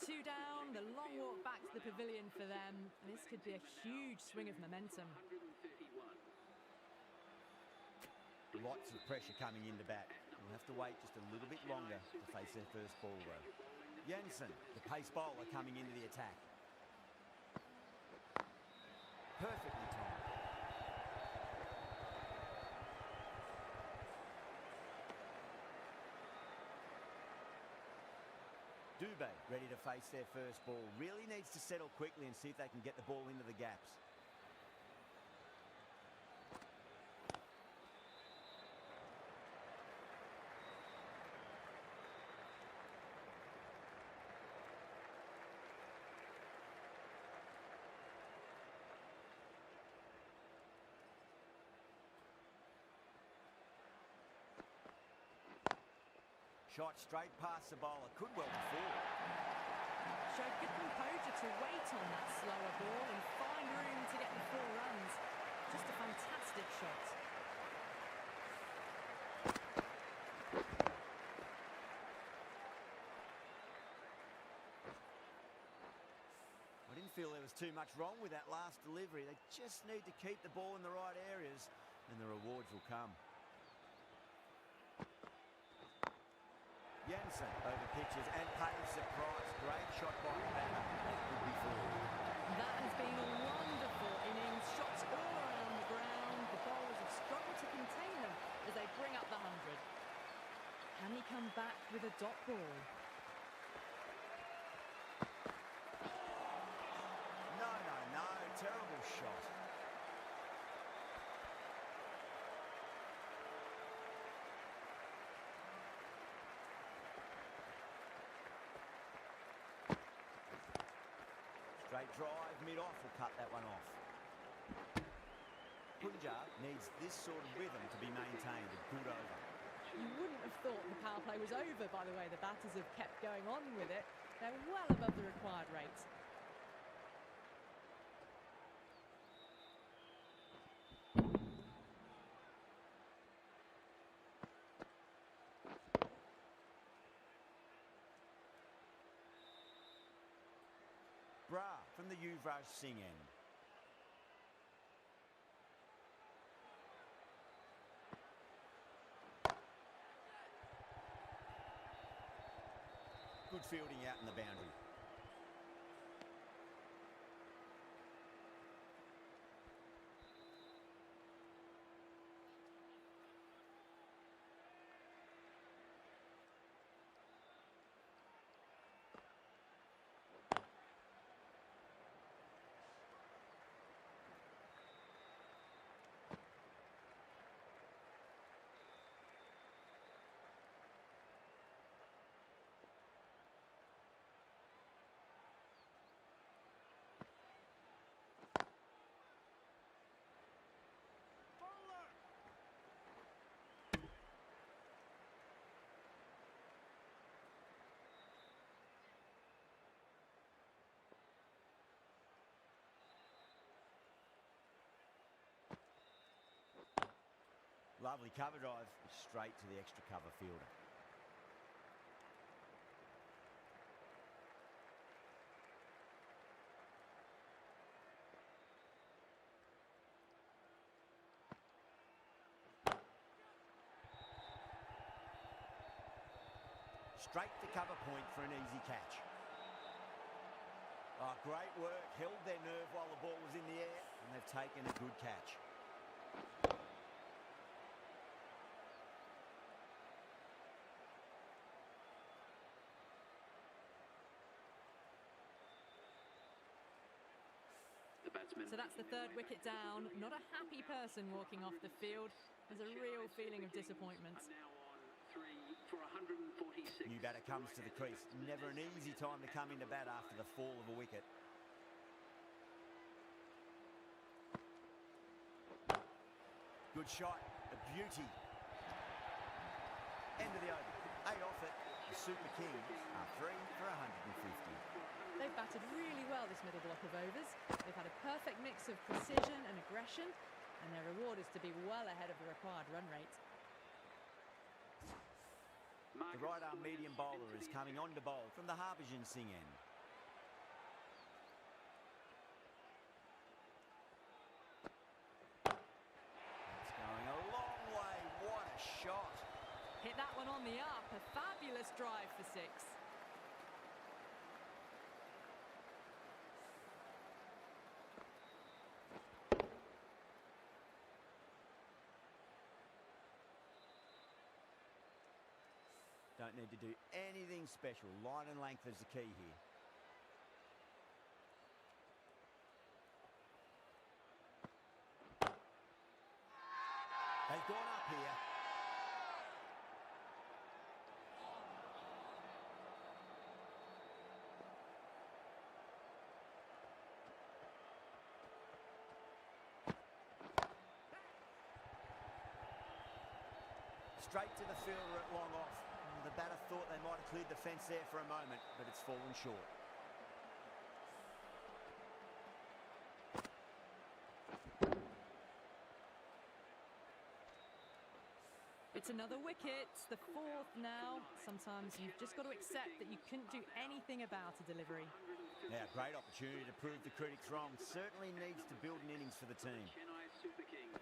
S2: Two down, the long walk back to the pavilion for them. And this could be a huge swing of momentum.
S1: Lots of pressure coming into bat. We'll have to wait just a little bit longer to face their first ball though. Jensen, the pace bowler, coming into the attack. Perfectly timed. Dubé ready to face their first ball. Really needs to settle quickly and see if they can get the ball into the gaps. Shot straight past the bowler. Could well be four.
S2: Showed good composure to wait on that slower ball and find room to get the 4 runs. Just a fantastic shot.
S1: I didn't feel there was too much wrong with that last delivery. They just need to keep the ball in the right areas and the rewards will come. Jensen over pitches and pays the price. Great shot by the batter. That could be forward.
S2: That has been a wonderful innings. Shots all around the ground. The bowlers have struggled to contain them as they bring up the 100. Can he come back with a dot ball?
S1: No. Terrible shot. Straight drive, mid-off will cut that one off. Punjab needs this sort of rhythm to be maintained. A good over.
S2: You wouldn't have thought the power play was over by the way the batters have kept going on with it. They're well above the required rate.
S1: Bra from the Yuvraj Singh end. Good fielding out in the boundary. Lovely cover drive, straight to the extra cover fielder. Straight to cover point for an easy catch. Oh, great work, held their nerve while the ball was in the air, and they've taken a good catch.
S2: So that's the third wicket down. Not a happy person walking off the field. There's a real feeling of disappointment.
S1: New batter comes to the crease. Never an easy time to come into bat after the fall of a wicket. Good shot, a beauty. End of the over. 8 off it. The Super Kings are 3 for 150.
S2: They've batted really well this middle block of overs. They've had a perfect mix of precision and aggression, and their reward is to be well ahead of the required run rate.
S1: The right-arm medium bowler is coming on to bowl from the Harbhajan Singh end. That's going a long way. What a shot.
S2: Hit that one on the up. A fabulous drive for 6.
S1: Don't need to do anything special. Line and length is the key here. They've gone up here. Straight to the fielder at long off. The batter thought they might have cleared the fence there for a moment, but it's fallen short.
S2: It's another wicket, the 4th now. Sometimes you've just got to accept that you couldn't do anything about a delivery.
S1: Now, great opportunity to prove the critics wrong. Certainly needs to build an innings for the team.
S5: Chennai Super Kings.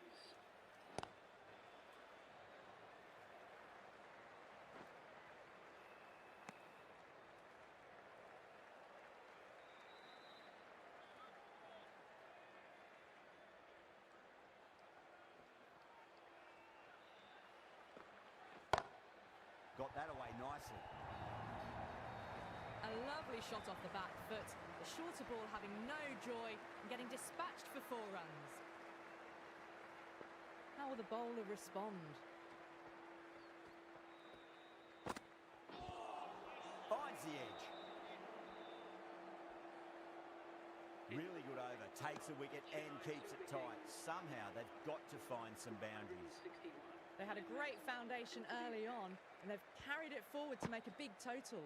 S1: Got that away nicely.
S2: A lovely shot off the back foot. The shorter ball having no joy and getting dispatched for 4 runs. How will the bowler respond?
S1: Finds the edge. Really good over. Takes a wicket and keeps it tight. Somehow they've got to find some boundaries.
S5: 61.
S2: They had a great foundation early on and they've carried it forward to make a big total.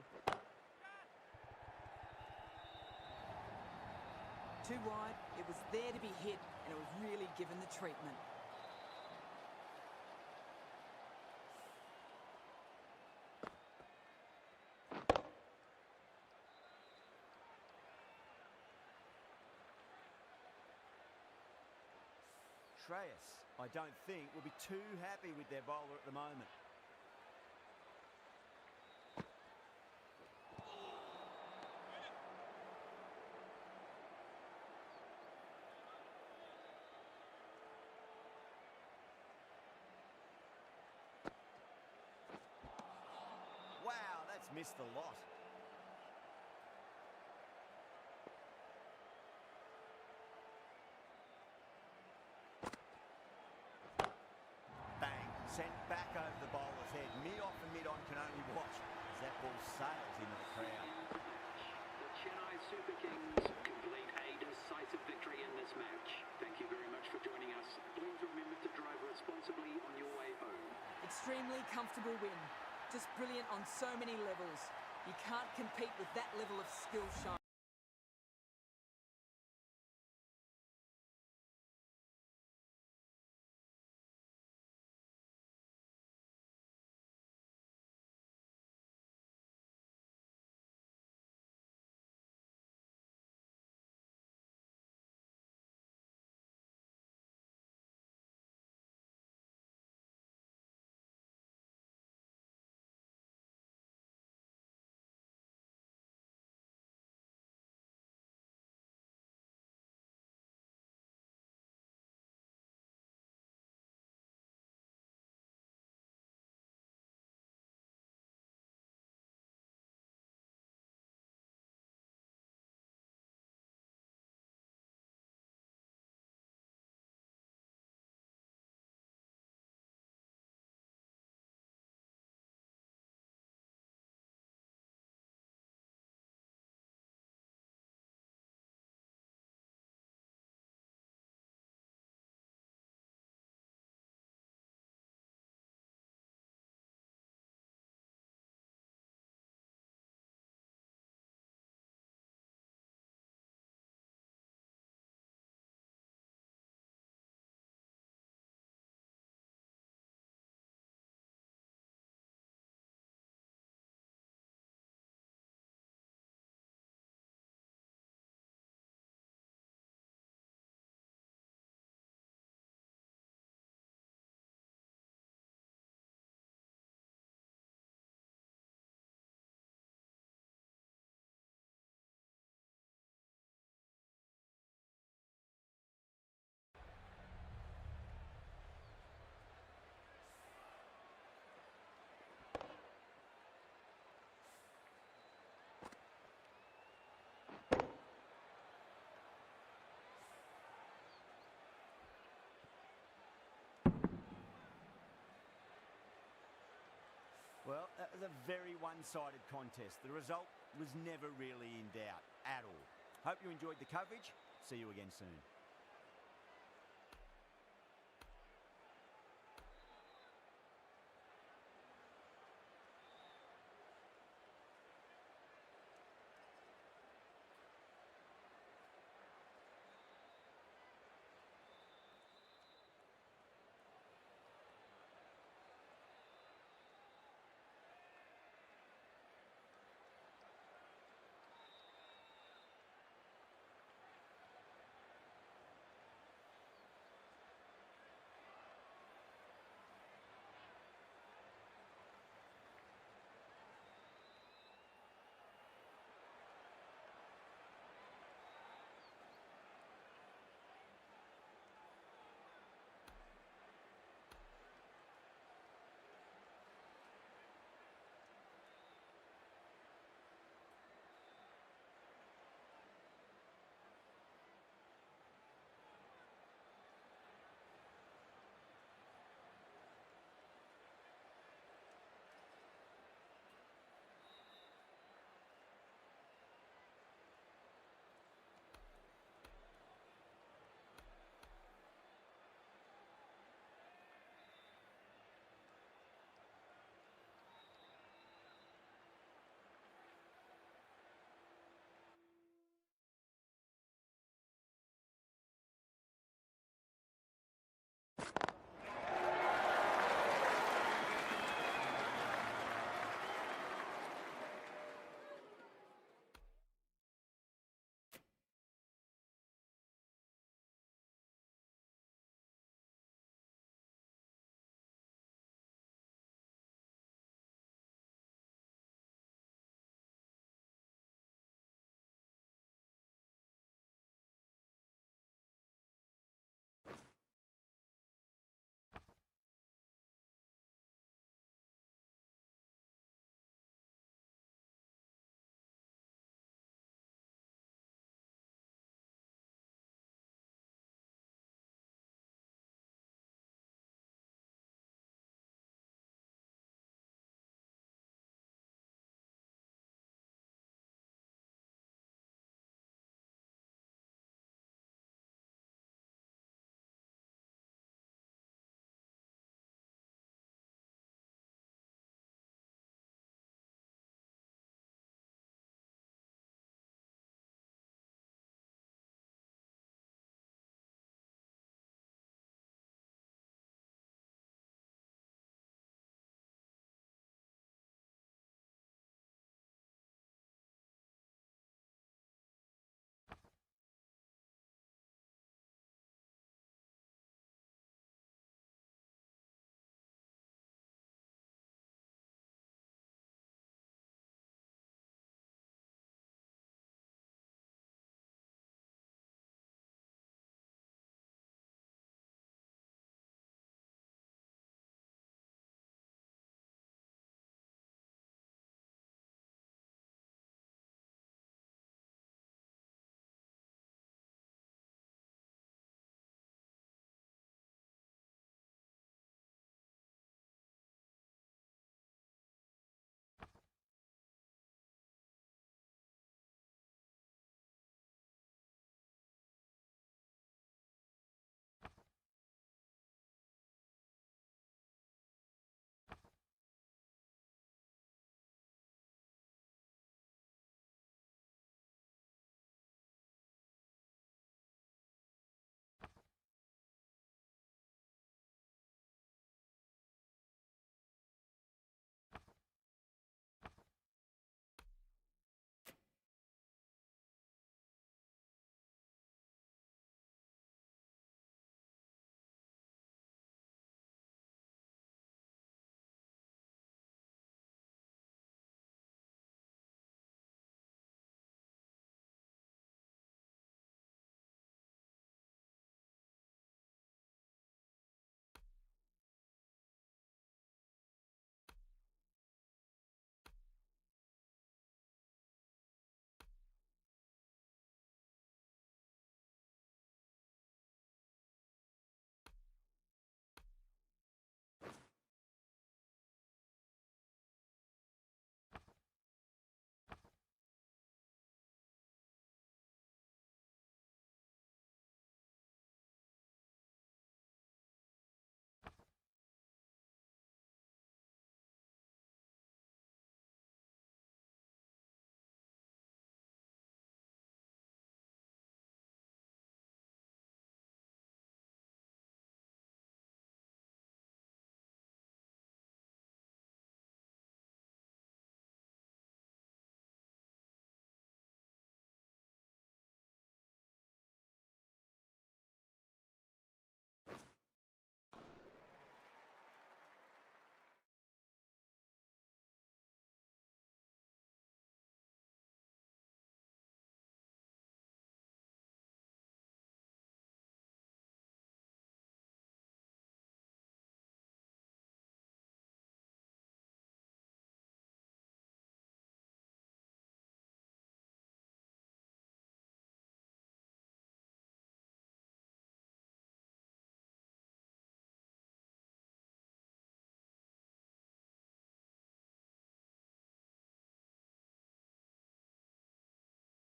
S3: Too wide, it was there to be hit, and it was really given the treatment.
S1: Shreyas, I don't think, will be too happy with their bowler at the moment. Wow, that's missed the lot. Bang, sent back over the bowler's head. Mid-off and mid-on can only watch as that ball sails into the crowd.
S5: The Chennai Super Kings complete a decisive victory in this match. Thank you very much for joining us. Please remember to drive responsibly on your way home.
S3: Extremely comfortable win. Just brilliant on so many levels. You can't compete with that level of skill shown.
S1: Well, that was a very one-sided contest. The result was never really in doubt at all. Hope you enjoyed the coverage. See you again soon.